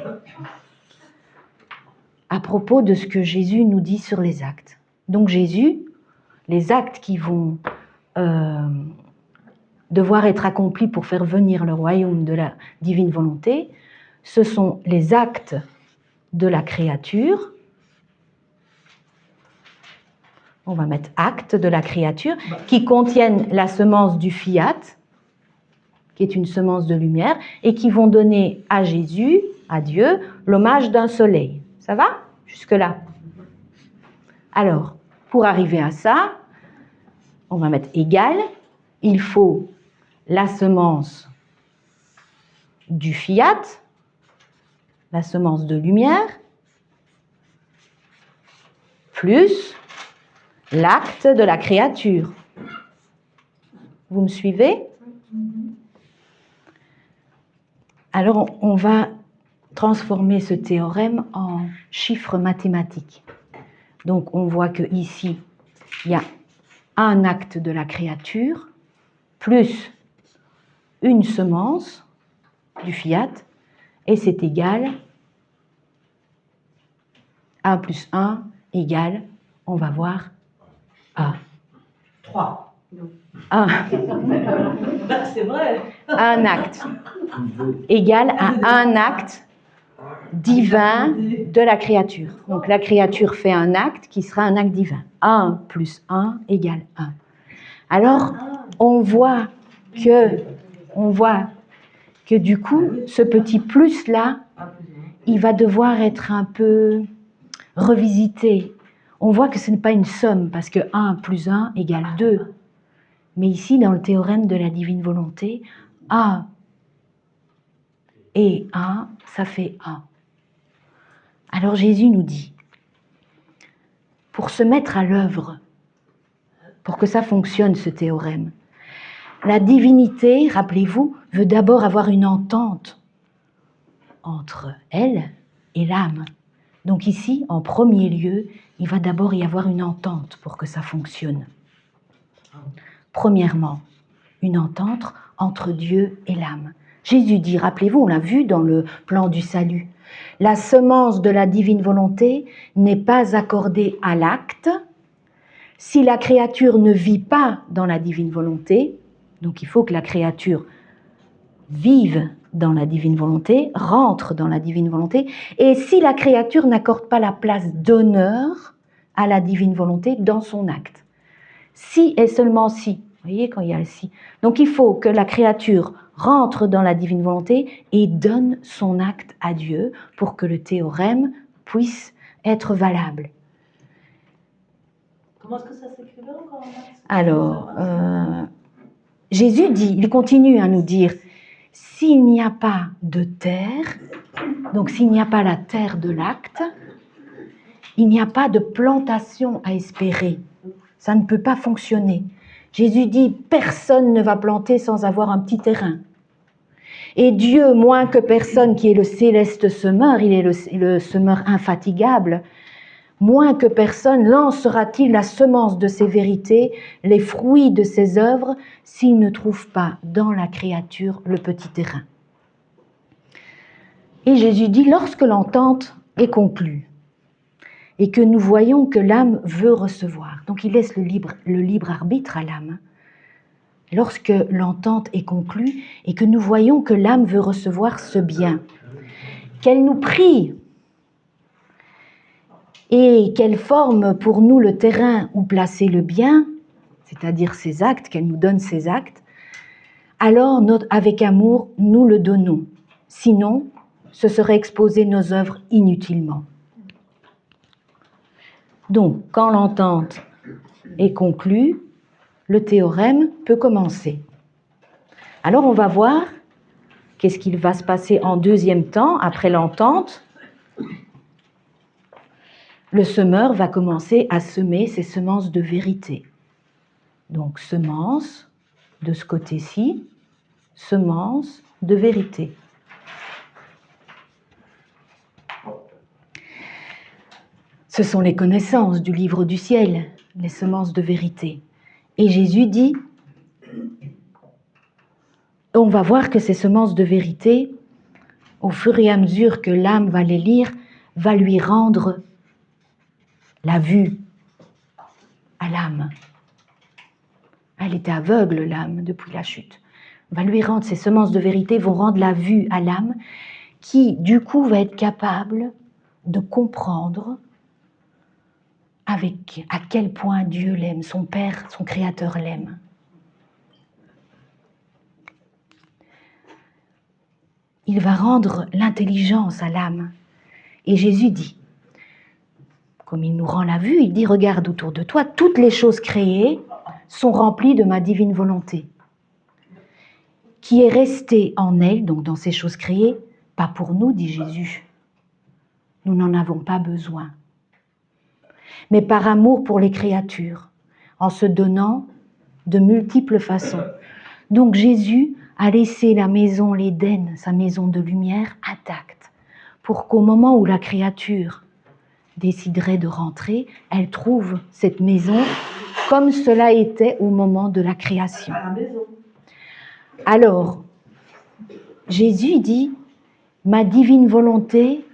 À propos de ce que Jésus nous dit sur les actes. Donc Jésus, les actes qui vont devoir être accomplis pour faire venir le royaume de la divine volonté, ce sont les actes de la créature. On va mettre actes de la créature qui contiennent la semence du fiat, qui est une semence de lumière, et qui vont donner à Jésus, à Dieu, l'hommage d'un soleil. Ça va? Jusque-là. Alors, pour arriver à ça, on va mettre égal, il faut la semence du fiat, la semence de lumière, plus l'acte de la créature. Vous me suivez? Alors, on va transformer ce théorème en chiffres mathématiques. Donc, on voit que ici, il y a un acte de la créature plus une semence du fiat, et c'est égal 1 plus 1 égale, on va voir, 1. 3. 1. C'est vrai. Un acte égale à un acte divin de la créature. Donc la créature fait un acte qui sera un acte divin. 1 plus 1 égale 1. Alors, on voit que du coup, ce petit plus-là, il va devoir être un peu revisité. On voit que ce n'est pas une somme, parce que 1 plus 1 égale 2. Mais ici, dans le théorème de la divine volonté, 1 et 1, ça fait 1. Alors Jésus nous dit, pour se mettre à l'œuvre, pour que ça fonctionne ce théorème, la divinité, rappelez-vous, veut d'abord avoir une entente entre elle et l'âme. Donc ici, en premier lieu, il va d'abord y avoir une entente pour que ça fonctionne. Premièrement, une entente entre Dieu et l'âme. Jésus dit, rappelez-vous, on l'a vu dans le plan du salut, la semence de la divine volonté n'est pas accordée à l'acte. Si la créature ne vit pas dans la divine volonté, donc il faut que la créature vive dans la divine volonté, rentre dans la divine volonté, et si la créature n'accorde pas la place d'honneur à la divine volonté dans son acte. Si et seulement si, vous voyez quand il y a le si. Donc il faut que la créature rentre dans la divine volonté et donne son acte à Dieu pour que le théorème puisse être valable. Comment est-ce que ça s'écrivait encore en maths? Alors, Jésus dit, il continue à nous dire, s'il n'y a pas de terre, donc s'il n'y a pas la terre de l'acte, il n'y a pas de plantation à espérer. Ça ne peut pas fonctionner. Jésus dit, personne ne va planter sans avoir un petit terrain. Et Dieu, moins que personne, qui est le céleste semeur, il est le semeur infatigable, moins que personne lancera-t-il la semence de ses vérités, les fruits de ses œuvres, s'il ne trouve pas dans la créature le petit terrain. Et Jésus dit, lorsque l'entente est conclue, et que nous voyons que l'âme veut recevoir, donc il laisse le libre arbitre à l'âme, lorsque l'entente est conclue, et que nous voyons que l'âme veut recevoir ce bien, qu'elle nous prie, et qu'elle forme pour nous le terrain où placer le bien, c'est-à-dire ses actes, qu'elle nous donne ses actes, alors avec amour, nous le donnons. Sinon, ce serait exposer nos œuvres inutilement. Donc, quand l'entente est conclue, le théorème peut commencer. Alors, on va voir qu'est-ce qu'il va se passer en deuxième temps, après l'entente. Le semeur va commencer à semer ses semences de vérité. Donc, semences de ce côté-ci, semences de vérité. Ce sont les connaissances du livre du ciel, les semences de vérité. Et Jésus dit, on va voir que ces semences de vérité, au fur et à mesure que l'âme va les lire, va lui rendre la vue à l'âme. Elle était aveugle, l'âme, depuis la chute. Va lui rendre, ces semences de vérité vont rendre la vue à l'âme, qui, du coup, va être capable de comprendre à quel point Dieu l'aime, son Père, son Créateur l'aime. Il va rendre l'intelligence à l'âme. Et Jésus dit, comme il nous rend la vue, il dit, regarde autour de toi, toutes les choses créées sont remplies de ma divine volonté, qui est restée en elle, donc dans ces choses créées, pas pour nous, dit Jésus. Nous n'en avons pas besoin. Mais par amour pour les créatures, en se donnant de multiples façons. Donc Jésus a laissé la maison, l'Éden, sa maison de lumière, intacte, pour qu'au moment où la créature déciderait de rentrer, elle trouve cette maison comme cela était au moment de la création. Alors, Jésus dit, ma divine volonté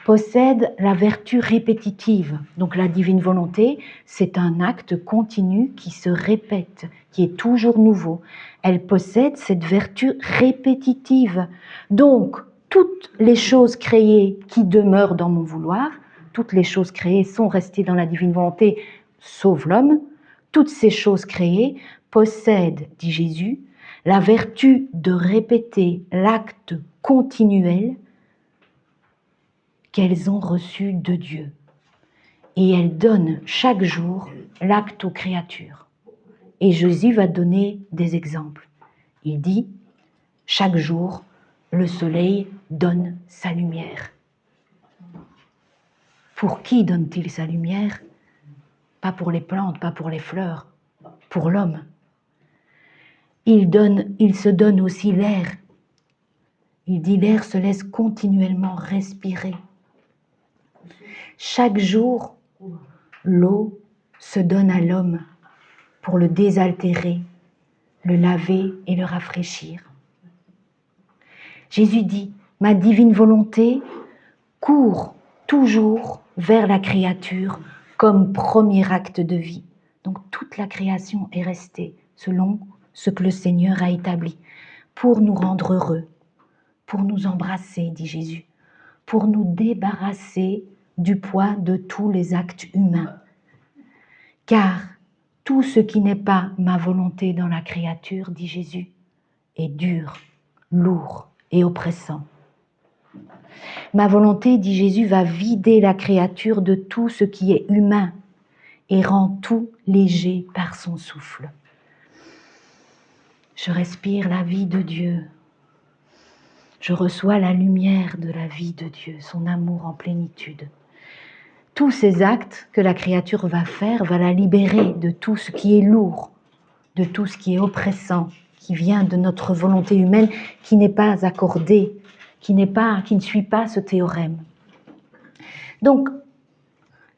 possède la vertu répétitive. Donc la divine volonté, c'est un acte continu qui se répète, qui est toujours nouveau. Elle possède cette vertu répétitive. Donc, toutes les choses créées qui demeurent dans mon vouloir, toutes les choses créées sont restées dans la divine volonté, sauf l'homme. Toutes ces choses créées possèdent, dit Jésus, la vertu de répéter l'acte continuel qu'elles ont reçu de Dieu. Et elles donnent chaque jour l'acte aux créatures. Et Jésus va donner des exemples. Il dit, chaque jour, le soleil donne sa lumière. Pour qui donne-t-il sa lumière? Pas pour les plantes, pas pour les fleurs, pour l'homme. Il se donne aussi l'air. Il dit l'air se laisse continuellement respirer. Chaque jour, l'eau se donne à l'homme pour le désaltérer, le laver et le rafraîchir. Jésus dit, ma divine volonté court toujours vers la créature comme premier acte de vie. Donc toute la création est restée selon ce que le Seigneur a établi pour nous rendre heureux, pour nous embrasser, dit Jésus, pour nous débarrasser du poids de tous les actes humains. Car tout ce qui n'est pas ma volonté dans la créature, dit Jésus, est dur, lourd et oppressant. Ma volonté, dit Jésus, va vider la créature de tout ce qui est humain et rend tout léger par son souffle. Je respire la vie de Dieu. Je reçois la lumière de la vie de Dieu, son amour en plénitude. Tous ces actes que la créature va faire va la libérer de tout ce qui est lourd, de tout ce qui est oppressant, qui vient de notre volonté humaine, qui n'est pas accordée, qui ne suit pas ce théorème. Donc,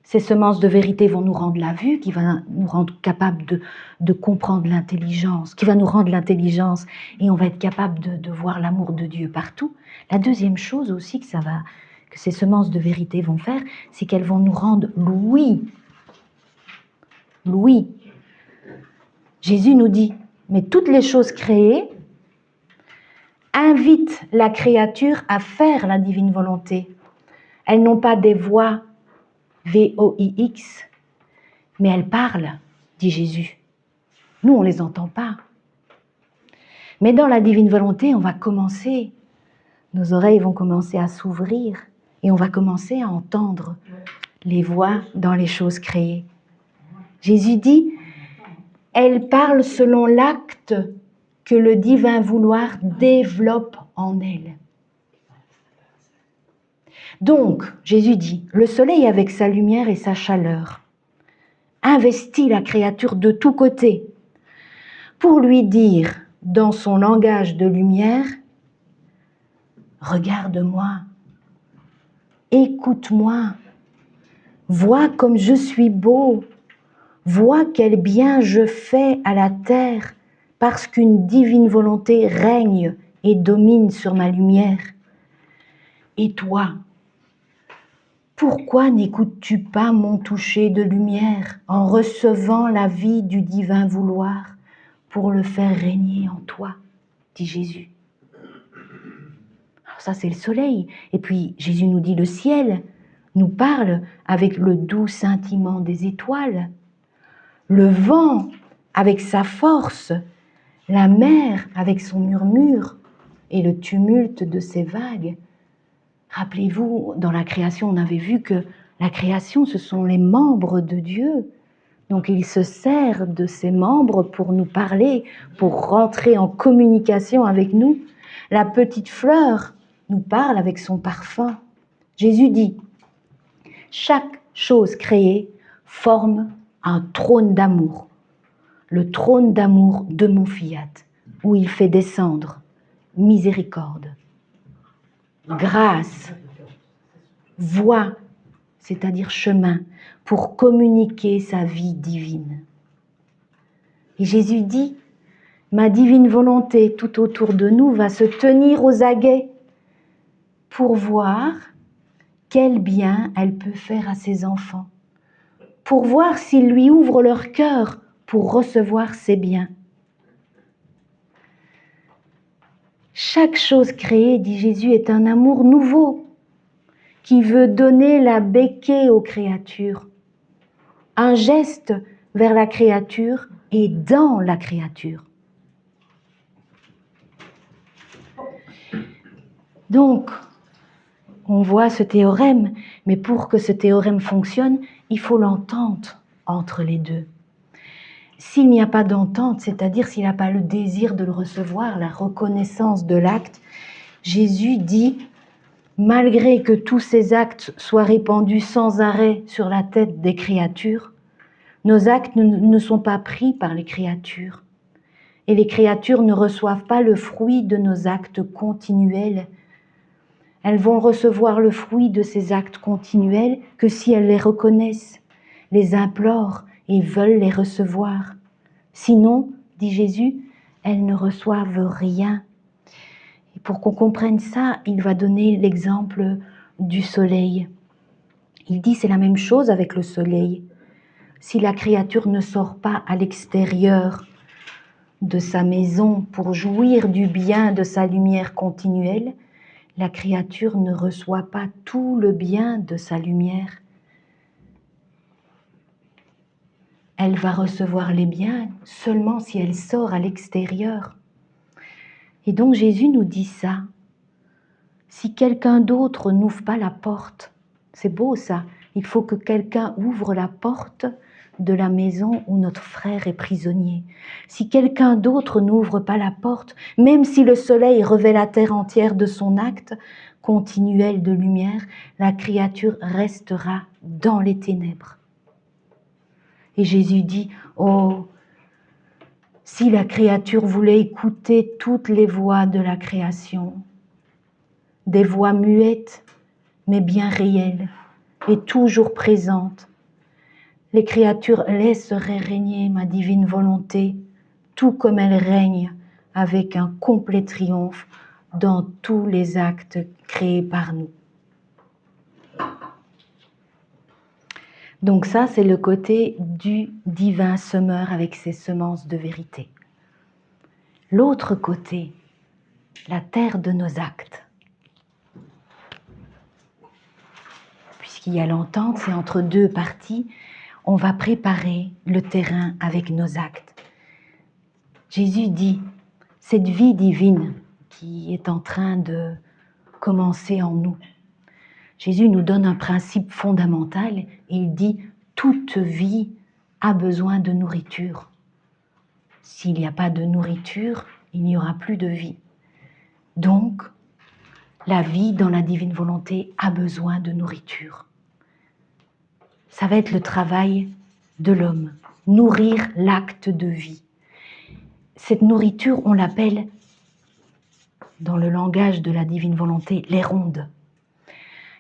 ces semences de vérité vont nous rendre la vue, qui va nous rendre capables de comprendre l'intelligence, qui va nous rendre l'intelligence et on va être capable de voir l'amour de Dieu partout. La deuxième chose aussi que ces semences de vérité vont faire, c'est qu'elles vont nous rendre l'ouïe. L'ouïe. Jésus nous dit, mais toutes les choses créées invitent la créature à faire la divine volonté. Elles n'ont pas des voix V-O-I-X, mais elles parlent, dit Jésus. Nous, on ne les entend pas. Mais dans la divine volonté, nos oreilles vont commencer à s'ouvrir et on va commencer à entendre les voix dans les choses créées. Jésus dit, elles parlent selon l'acte que le divin vouloir développe en elles. Donc, Jésus dit, le soleil avec sa lumière et sa chaleur investit la créature de tous côtés pour lui dire, dans son langage de lumière, regarde-moi, écoute-moi, vois comme je suis beau, vois quel bien je fais à la terre parce qu'une divine volonté règne et domine sur ma lumière. Et toi, pourquoi n'écoutes-tu pas mon toucher de lumière en recevant la vie du divin vouloir pour le faire régner en toi, dit Jésus. Alors ça, c'est le soleil. Et puis, Jésus nous dit le ciel nous parle avec le doux scintillement des étoiles, le vent avec sa force, la mer avec son murmure et le tumulte de ses vagues. Rappelez-vous, dans la création, on avait vu que la création, ce sont les membres de Dieu. Donc il se sert de ces membres pour nous parler, pour rentrer en communication avec nous. La petite fleur nous parle avec son parfum. Jésus dit, chaque chose créée forme un trône d'amour, le trône d'amour de mon fiat, où il fait descendre miséricorde, grâce, voie, c'est-à-dire chemin, pour communiquer sa vie divine. Et Jésus dit, ma divine volonté tout autour de nous va se tenir aux aguets pour voir quel bien elle peut faire à ses enfants, pour voir s'ils lui ouvrent leur cœur pour recevoir ses biens. Chaque chose créée, dit Jésus, est un amour nouveau qui veut donner la béquille aux créatures, un geste vers la créature et dans la créature. Donc, on voit ce théorème, mais pour que ce théorème fonctionne, il faut l'entente entre les deux. S'il n'y a pas d'entente, c'est-à-dire s'il n'a pas le désir de le recevoir, la reconnaissance de l'acte, Jésus dit « malgré que tous ces actes soient répandus sans arrêt sur la tête des créatures, nos actes ne sont pas pris par les créatures. Et les créatures ne reçoivent pas le fruit de nos actes continuels. Elles vont recevoir le fruit de ces actes continuels que si elles les reconnaissent, les implorent et veulent les recevoir. Sinon, dit Jésus, elles ne reçoivent rien. Et pour qu'on comprenne ça, il va donner l'exemple du soleil. Il dit c'est la même chose avec le soleil. Si la créature ne sort pas à l'extérieur de sa maison pour jouir du bien de sa lumière continuelle, la créature ne reçoit pas tout le bien de sa lumière. Elle va recevoir les biens seulement si elle sort à l'extérieur. Et donc Jésus nous dit ça. Si quelqu'un d'autre n'ouvre pas la porte, c'est beau ça, il faut que quelqu'un ouvre la porte de la maison où notre frère est prisonnier. Si quelqu'un d'autre n'ouvre pas la porte, même si le soleil revêt la terre entière de son acte continuel de lumière, la créature restera dans les ténèbres. Et Jésus dit, oh, si la créature voulait écouter toutes les voix de la création, des voix muettes, mais bien réelles et toujours présentes, les créatures laisseraient régner ma divine volonté, tout comme elle règne avec un complet triomphe dans tous les actes créés par nous. Donc ça, c'est le côté du divin semeur avec ses semences de vérité. L'autre côté, la terre de nos actes. Puisqu'il y a l'entente, c'est entre deux parties, on va préparer le terrain avec nos actes. Jésus dit, cette vie divine qui est en train de commencer en nous, Jésus nous donne un principe fondamental et il dit, toute vie a besoin de nourriture. S'il n'y a pas de nourriture, il n'y aura plus de vie. Donc, la vie dans la divine volonté a besoin de nourriture. Ça va être le travail de l'homme, nourrir l'acte de vie. Cette nourriture, on l'appelle, dans le langage de la divine volonté, les rondes.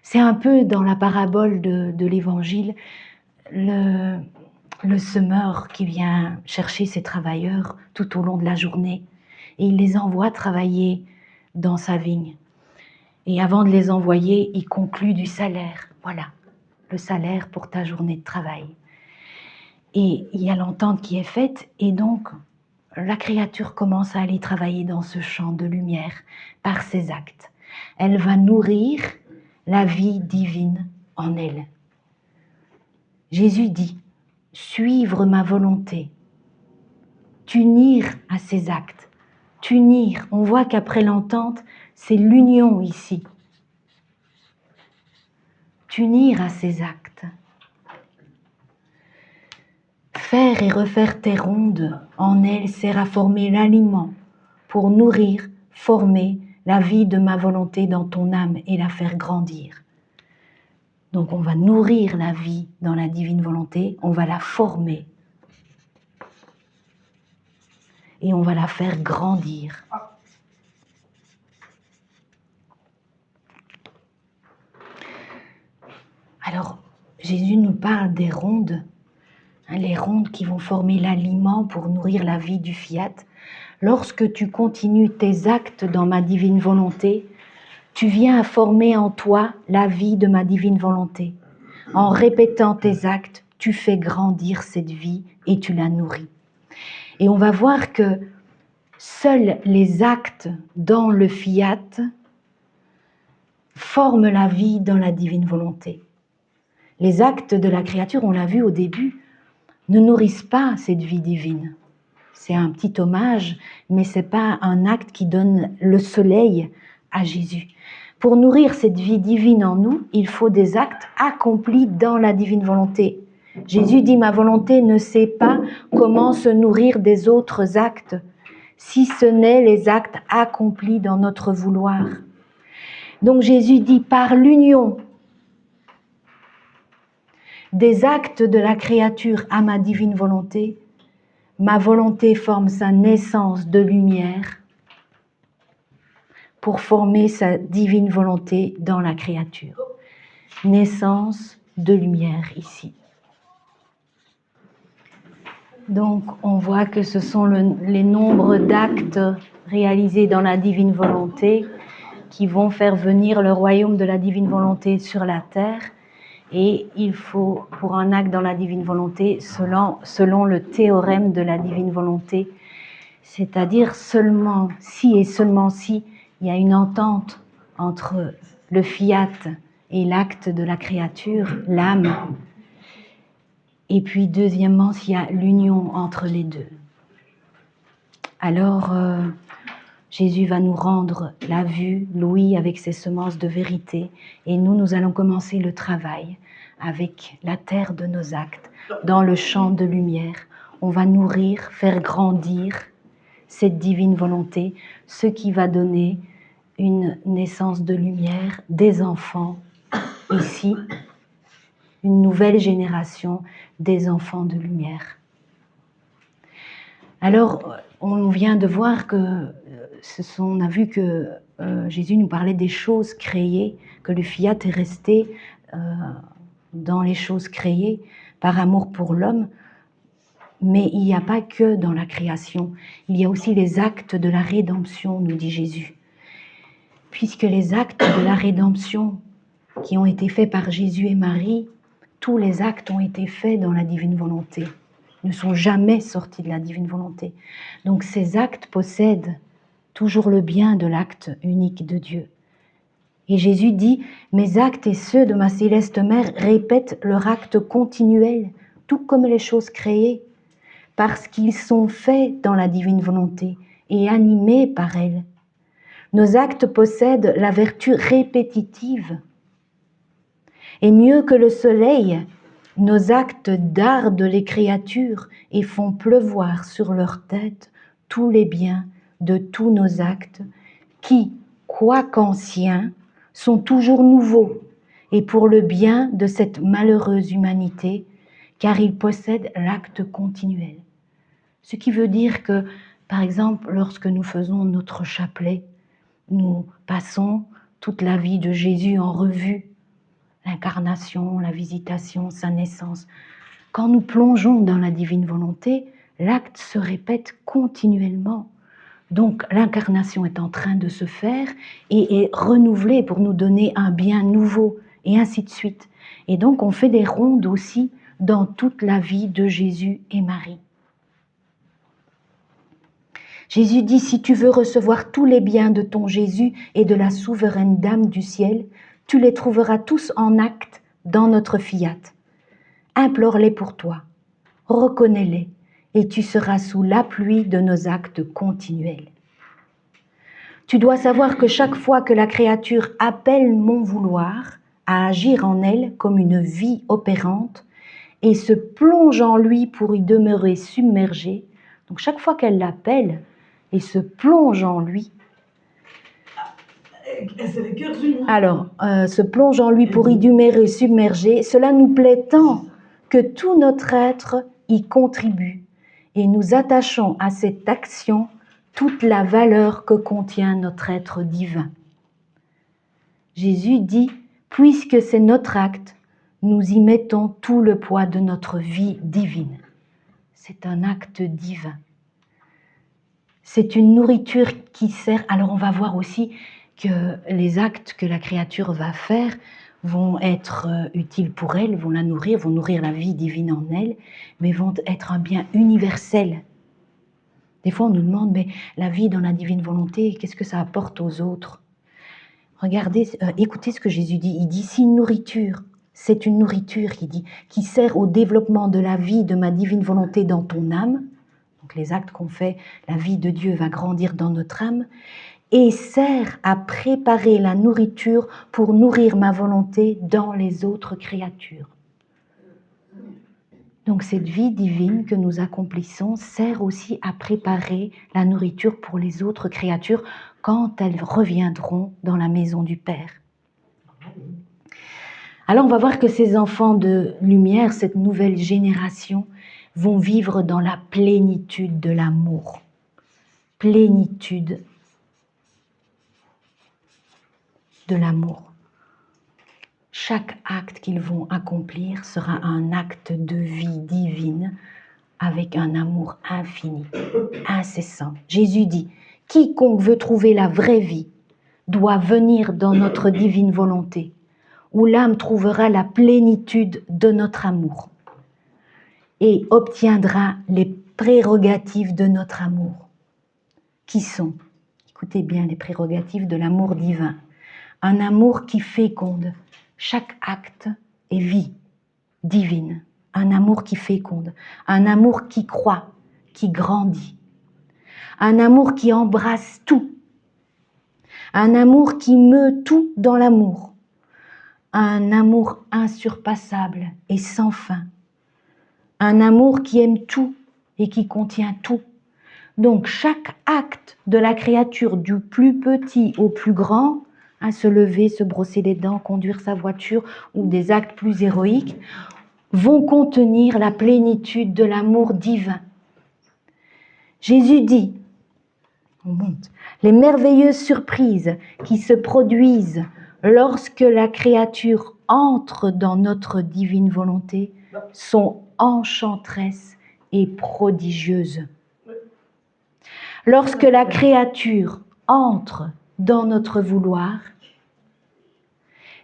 C'est un peu dans la parabole de l'Évangile, le semeur qui vient chercher ses travailleurs tout au long de la journée et il les envoie travailler dans sa vigne. Et avant de les envoyer, il conclut du salaire. Voilà, le salaire pour ta journée de travail. Et il y a l'entente qui est faite et donc la créature commence à aller travailler dans ce champ de lumière par ses actes. Elle va nourrir la vie divine en elle. Jésus dit, suivre ma volonté, t'unir à ses actes, t'unir. On voit qu'après l'entente, c'est l'union ici. T'unir à ses actes. Faire et refaire tes rondes, en elles sert à former l'aliment pour nourrir, former la vie de ma volonté dans ton âme et la faire grandir. Donc on va nourrir la vie dans la divine volonté, on va la former et on va la faire grandir. Alors Jésus nous parle des rondes, les rondes qui vont former l'aliment pour nourrir la vie du fiat. Lorsque tu continues tes actes dans ma divine volonté, tu viens à former en toi la vie de ma divine volonté. En répétant tes actes, tu fais grandir cette vie et tu la nourris. Et on va voir que seuls les actes dans le fiat forment la vie dans la divine volonté. Les actes de la créature, on l'a vu au début, ne nourrissent pas cette vie divine. C'est un petit hommage, mais ce n'est pas un acte qui donne le soleil à Jésus. Pour nourrir cette vie divine en nous, il faut des actes accomplis dans la divine volonté. Jésus dit, ma volonté ne sait pas comment se nourrir des autres actes, si ce n'est les actes accomplis dans notre vouloir. Donc Jésus dit, par l'union des actes de la créature à ma divine volonté, ma volonté forme sa naissance de lumière pour former sa divine volonté dans la créature. Naissance de lumière ici. Donc on voit que ce sont les nombres d'actes réalisés dans la divine volonté qui vont faire venir le royaume de la divine volonté sur la terre. Et il faut, pour un acte dans la divine volonté, selon le théorème de la divine volonté, c'est-à-dire seulement si et seulement si il y a une entente entre le fiat et l'acte de la créature, l'âme, et puis deuxièmement s'il y a l'union entre les deux. Alors Jésus va nous rendre la vue, l'ouïe avec ses semences de vérité, et nous allons commencer le travail avec la terre de nos actes, dans le champ de lumière. On va nourrir, faire grandir cette divine volonté, ce qui va donner une naissance de lumière, des enfants ici, une nouvelle génération des enfants de lumière. Alors, on vient de voir que on a vu que Jésus nous parlait des choses créées, que le fiat est resté dans les choses créées par amour pour l'homme. Mais il n'y a pas que dans la création, il y a aussi les actes de la rédemption, nous dit Jésus. Puisque les actes de la rédemption qui ont été faits par Jésus et Marie, tous les actes ont été faits dans la divine volonté, ne sont jamais sortis de la divine volonté. Donc ces actes possèdent toujours le bien de l'acte unique de Dieu. Et Jésus dit, mes actes et ceux de ma céleste mère répètent leur acte continuel, tout comme les choses créées, parce qu'ils sont faits dans la divine volonté et animés par elle. Nos actes possèdent la vertu répétitive. Et mieux que le soleil, nos actes dardent les créatures et font pleuvoir sur leur tête tous les biens de tous nos actes qui, quoiqu'anciens, sont toujours nouveaux et pour le bien de cette malheureuse humanité, car ils possèdent l'acte continuel. Ce qui veut dire que, par exemple, lorsque nous faisons notre chapelet, nous passons toute la vie de Jésus en revue, l'incarnation, la visitation, sa naissance. Quand nous plongeons dans la divine volonté, l'acte se répète continuellement. Donc l'incarnation est en train de se faire et est renouvelée pour nous donner un bien nouveau, et ainsi de suite. Et donc on fait des rondes aussi dans toute la vie de Jésus et Marie. Jésus dit, si tu veux recevoir tous les biens de ton Jésus et de la souveraine Dame du ciel, tu les trouveras tous en acte dans notre fiat. Implore-les pour toi, reconnais-les, et tu seras sous l'appui de nos actes continuels. Tu dois savoir que chaque fois que la créature appelle mon vouloir à agir en elle comme une vie opérante et se plonge en lui pour y demeurer submergée, donc chaque fois qu'elle l'appelle et se plonge en lui, se plonge en lui pour y demeurer submergé, cela nous plaît tant que tout notre être y contribue et nous attachons à cette action toute la valeur que contient notre être divin. Jésus dit, puisque c'est notre acte, nous y mettons tout le poids de notre vie divine. C'est un acte divin. C'est une nourriture qui sert. Alors on va voir aussi que les actes que la créature va faire vont être utiles pour elle, vont la nourrir, vont nourrir la vie divine en elle, mais vont être un bien universel. Des fois on nous demande, mais la vie dans la divine volonté, qu'est-ce que ça apporte aux autres? Regardez, écoutez ce que Jésus dit. Il dit, si une nourriture, c'est une nourriture, il dit, qui sert au développement de la vie de ma divine volonté dans ton âme, donc les actes qu'on fait, la vie de Dieu va grandir dans notre âme, et sert à préparer la nourriture pour nourrir ma volonté dans les autres créatures. Donc cette vie divine que nous accomplissons sert aussi à préparer la nourriture pour les autres créatures quand elles reviendront dans la maison du Père. Alors on va voir que ces enfants de lumière, cette nouvelle génération, vont vivre dans la plénitude de l'amour. Plénitude de l'amour. Chaque acte qu'ils vont accomplir sera un acte de vie divine avec un amour infini, incessant. Jésus dit, « Quiconque veut trouver la vraie vie doit venir dans notre divine volonté, où l'âme trouvera la plénitude de notre amour et obtiendra les prérogatives de notre amour, qui sont, écoutez bien, les prérogatives de l'amour divin, un amour qui féconde. Chaque acte est vie divine, un amour qui féconde, un amour qui croît, qui grandit, un amour qui embrasse tout, un amour qui meut tout dans l'amour, un amour insurpassable et sans fin, un amour qui aime tout et qui contient tout. Donc chaque acte de la créature, du plus petit au plus grand, se lever, se brosser les dents, conduire sa voiture ou des actes plus héroïques, vont contenir la plénitude de l'amour divin. Jésus dit, on monte, les merveilleuses surprises qui se produisent lorsque la créature entre dans notre divine volonté sont enchanteresses et prodigieuses. Lorsque la créature entre dans notre vouloir,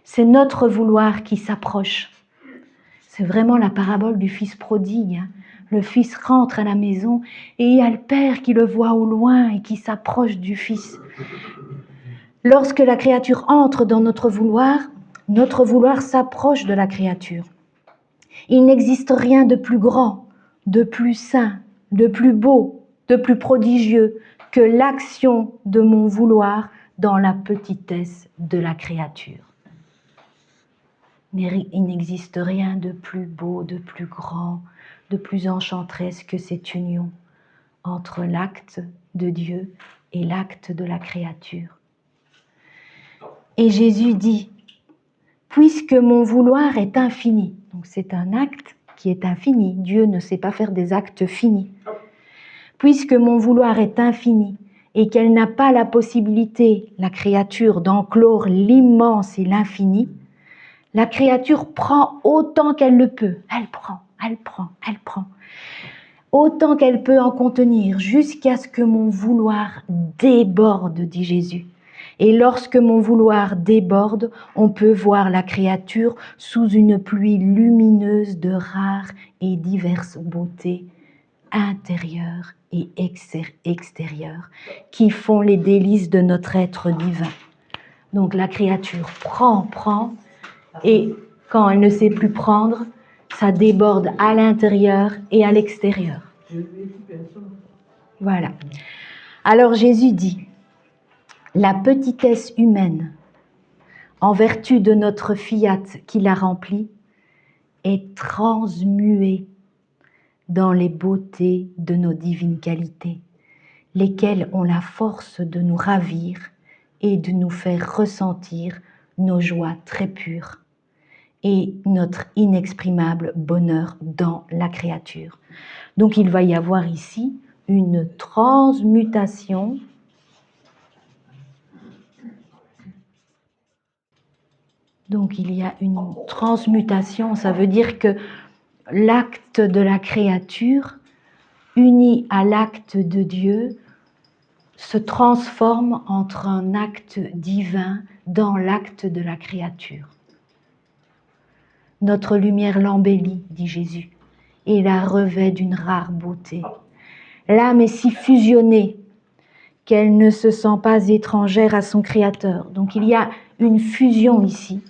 c'est notre vouloir qui s'approche. C'est vraiment la parabole du fils prodigue. Le fils rentre à la maison et il y a le père qui le voit au loin et qui s'approche du fils. Lorsque la créature entre dans notre vouloir s'approche de la créature. Il n'existe rien de plus grand, de plus saint, de plus beau, de plus prodigieux que l'action de mon vouloir dans la petitesse de la créature. Il n'existe rien de plus beau, de plus grand, de plus enchanteresse que cette union entre l'acte de Dieu et l'acte de la créature. Et Jésus dit, puisque mon vouloir est infini, donc c'est un acte qui est infini, Dieu ne sait pas faire des actes finis. Puisque mon vouloir est infini et qu'elle n'a pas la possibilité, la créature, d'enclore l'immense et l'infini, la créature prend autant qu'elle le peut. Elle prend. Autant qu'elle peut en contenir, jusqu'à ce que mon vouloir déborde, dit Jésus. Et lorsque mon vouloir déborde, on peut voir la créature sous une pluie lumineuse de rares et diverses beautés intérieures et extérieures, qui font les délices de notre être divin. Donc la créature prend, et quand elle ne sait plus prendre, ça déborde à l'intérieur et à l'extérieur. Voilà. Alors Jésus dit, la petitesse humaine, en vertu de notre fiat qui la remplit, est transmuée dans les beautés de nos divines qualités, lesquelles ont la force de nous ravir et de nous faire ressentir nos joies très pures et notre inexprimable bonheur dans la créature. Donc il va y avoir ici une transmutation Donc il y a une transmutation, ça veut dire que l'acte de la créature, uni à l'acte de Dieu, se transforme entre un acte divin dans l'acte de la créature. Notre lumière l'embellit, dit Jésus, et la revêt d'une rare beauté. L'âme est si fusionnée qu'elle ne se sent pas étrangère à son Créateur. Donc il y a une fusion ici,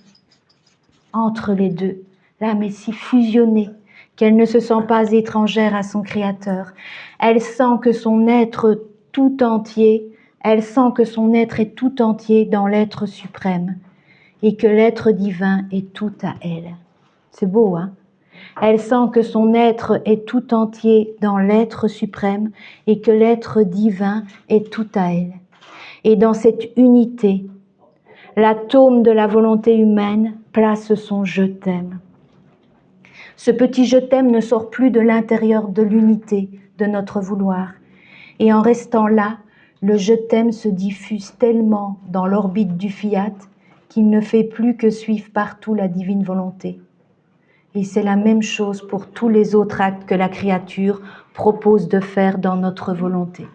entre les deux. L'âme est si fusionnée qu'elle ne se sent pas étrangère à son Créateur. Elle sent que son être tout entier, elle sent que son être est tout entier dans l'être suprême et que l'être divin est tout à elle. C'est beau, hein? Elle sent que son être est tout entier dans l'être suprême et que l'être divin est tout à elle. Et dans cette unité, l'atome de la volonté humaine place son « je t'aime ». Ce petit « je t'aime » ne sort plus de l'intérieur de l'unité de notre vouloir. Et en restant là, le « je t'aime » se diffuse tellement dans l'orbite du fiat qu'il ne fait plus que suivre partout la divine volonté. Et c'est la même chose pour tous les autres actes que la créature propose de faire dans notre volonté.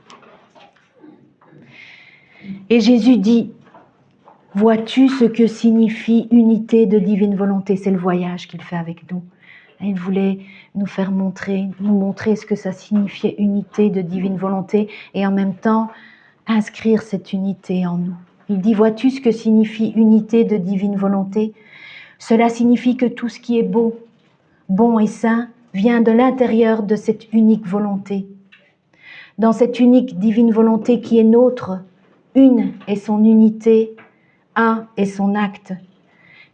Et Jésus dit, vois-tu ce que signifie unité de divine volonté? C'est le voyage qu'il fait avec nous. Il voulait nous faire montrer ce que ça signifiait unité de divine volonté et en même temps inscrire cette unité en nous. Il dit, vois-tu ce que signifie unité de divine volonté? Cela signifie que tout ce qui est beau, bon et saint vient de l'intérieur de cette unique volonté. Dans cette unique divine volonté qui est nôtre, une est son unité, un est son acte.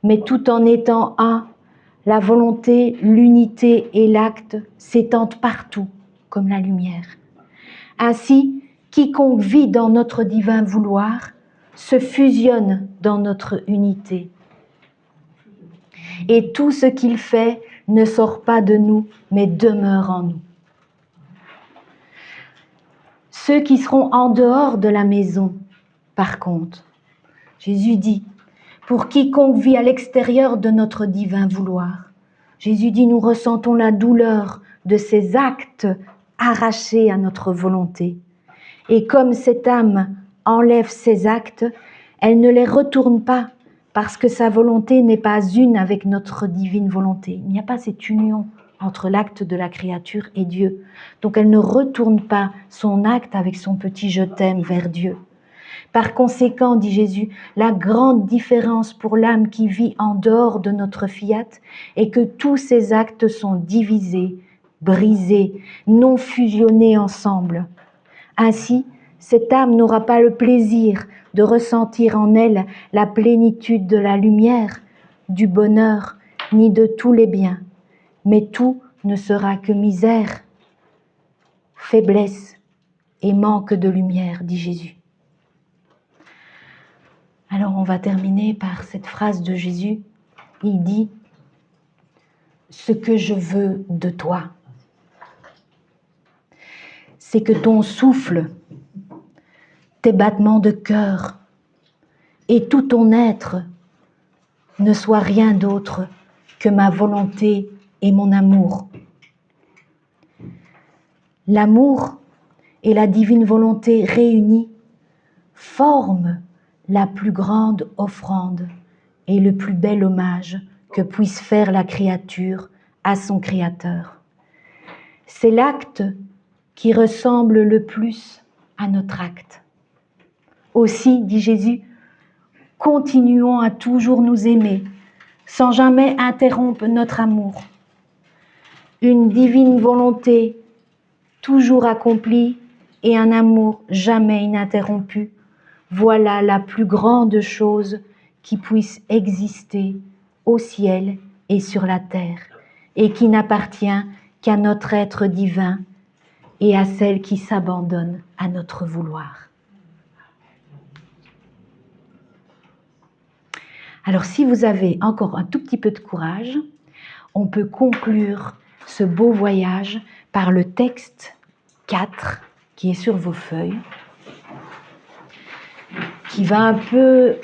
Mais tout en étant un, la volonté, l'unité et l'acte s'étendent partout comme la lumière. Ainsi, quiconque vit dans notre divin vouloir se fusionne dans notre unité. Et tout ce qu'il fait ne sort pas de nous, mais demeure en nous. Ceux qui seront en dehors de la maison, par contre, Jésus dit, pour quiconque vit à l'extérieur de notre divin vouloir, Jésus dit, nous ressentons la douleur de ces actes arrachés à notre volonté. Et comme cette âme enlève ces actes, elle ne les retourne pas parce que sa volonté n'est pas une avec notre divine volonté. Il n'y a pas cette union entre l'acte de la créature et Dieu. Donc elle ne retourne pas son acte avec son petit « je t'aime » vers Dieu. Par conséquent, dit Jésus, la grande différence pour l'âme qui vit en dehors de notre fiat est que tous ces actes sont divisés, brisés, non fusionnés ensemble. Ainsi, cette âme n'aura pas le plaisir de ressentir en elle la plénitude de la lumière, du bonheur, ni de tous les biens. Mais tout ne sera que misère, faiblesse et manque de lumière, dit Jésus. Alors on va terminer par cette phrase de Jésus. Il dit « Ce que je veux de toi, c'est que ton souffle, tes battements de cœur et tout ton être ne soient rien d'autre que ma volonté et mon amour. L'amour et la divine volonté réunies forment la plus grande offrande et le plus bel hommage que puisse faire la créature à son Créateur. C'est l'acte qui ressemble le plus à notre acte. Aussi, dit Jésus, continuons à toujours nous aimer, sans jamais interrompre notre amour. Une divine volonté toujours accomplie et un amour jamais ininterrompu. Voilà la plus grande chose qui puisse exister au ciel et sur la terre, et qui n'appartient qu'à notre être divin et à celle qui s'abandonne à notre vouloir. Alors si vous avez encore un tout petit peu de courage, on peut conclure ce beau voyage par le texte 4 qui est sur vos feuilles, qui va un peu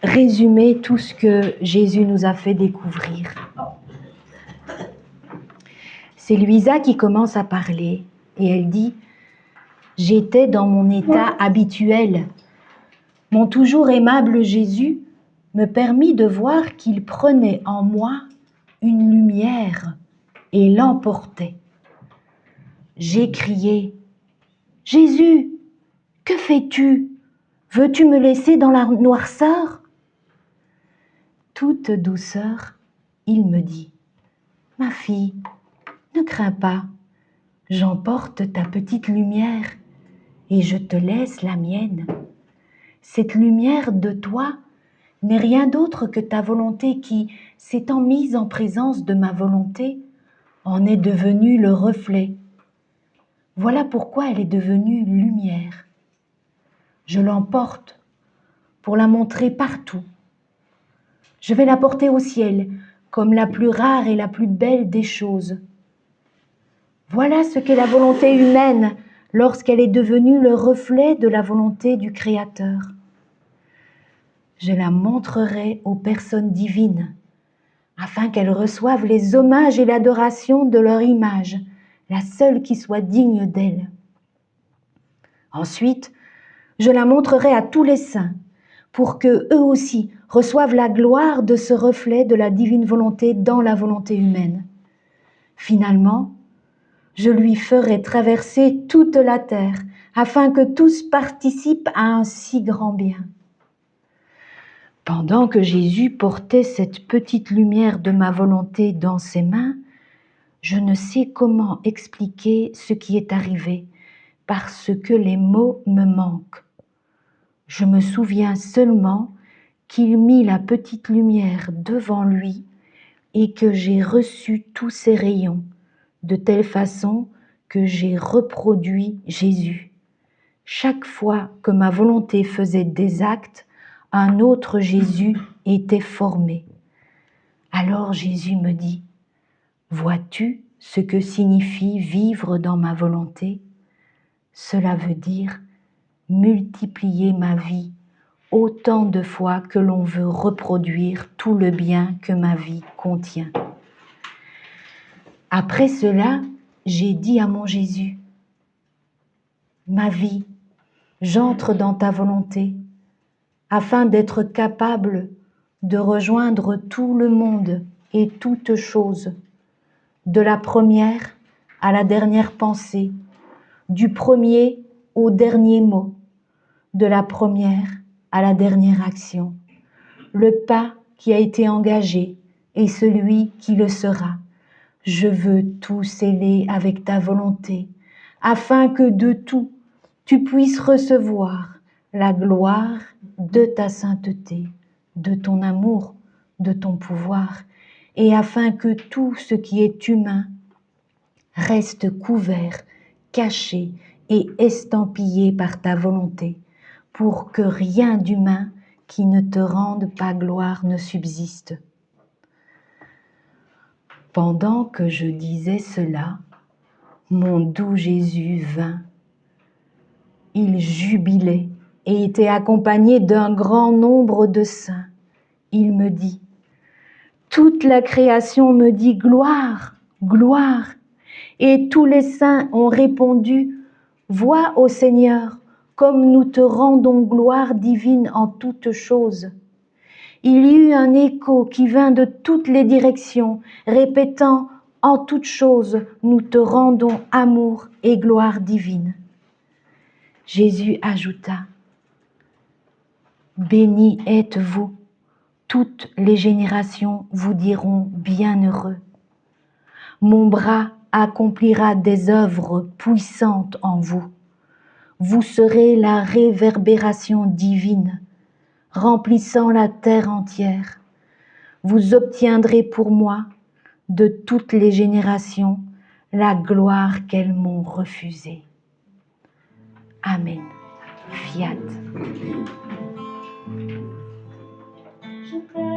résumer tout ce que Jésus nous a fait découvrir. C'est Louisa qui commence à parler et elle dit « J'étais dans mon état habituel. Mon toujours aimable Jésus me permit de voir qu'il prenait en moi une lumière et l'emportait. J'ai crié « Jésus, que fais-tu? Veux-tu me laisser dans la noirceur ?» Toute douceur, il me dit « Ma fille, ne crains pas, j'emporte ta petite lumière et je te laisse la mienne. Cette lumière de toi n'est rien d'autre que ta volonté qui, s'étant mise en présence de ma volonté, en est devenue le reflet. Voilà pourquoi elle est devenue lumière. Je l'emporte pour la montrer partout. Je vais la porter au ciel comme la plus rare et la plus belle des choses. Voilà ce qu'est la volonté humaine lorsqu'elle est devenue le reflet de la volonté du Créateur. Je la montrerai aux personnes divines, afin qu'elles reçoivent les hommages et l'adoration de leur image, la seule qui soit digne d'elle. Ensuite, je la montrerai à tous les saints, pour que eux aussi reçoivent la gloire de ce reflet de la divine volonté dans la volonté humaine. Finalement, je lui ferai traverser toute la terre, afin que tous participent à un si grand bien. Pendant que Jésus portait cette petite lumière de ma volonté dans ses mains, je ne sais comment expliquer ce qui est arrivé, parce que les mots me manquent. Je me souviens seulement qu'il mit la petite lumière devant lui et que j'ai reçu tous ses rayons, de telle façon que j'ai reproduit Jésus. Chaque fois que ma volonté faisait des actes, un autre Jésus était formé. Alors Jésus me dit, « Vois-tu ce que signifie vivre dans ma volonté ? Cela veut dire multiplier ma vie autant de fois que l'on veut reproduire tout le bien que ma vie contient. » Après cela, j'ai dit à mon Jésus, « Ma vie, j'entre dans ta volonté, afin d'être capable de rejoindre tout le monde et toutes choses, de la première à la dernière pensée, du premier au dernier mot, de la première à la dernière action, le pas qui a été engagé et celui qui le sera. Je veux tout sceller avec ta volonté, afin que de tout, tu puisses recevoir la gloire de ta sainteté, de ton amour, de ton pouvoir, et afin que tout ce qui est humain reste couvert, caché et estampillé par ta volonté, pour que rien d'humain qui ne te rende pas gloire ne subsiste. » Pendant que je disais cela, mon doux Jésus vint. Il jubilait et était accompagné d'un grand nombre de saints. Il me dit, « Toute la création me dit gloire, gloire. » Et tous les saints ont répondu, « Vois, ô Seigneur, comme nous te rendons gloire divine en toutes choses. » Il y eut un écho qui vint de toutes les directions, répétant « En toutes choses, nous te rendons amour et gloire divine. » Jésus ajouta « Bénis êtes-vous, toutes les générations vous diront bienheureux. Mon bras accomplira des œuvres puissantes en vous. Vous serez la réverbération divine, remplissant la terre entière. Vous obtiendrez pour moi, de toutes les générations, la gloire qu'elles m'ont refusée. Amen. Fiat. Je t'aime.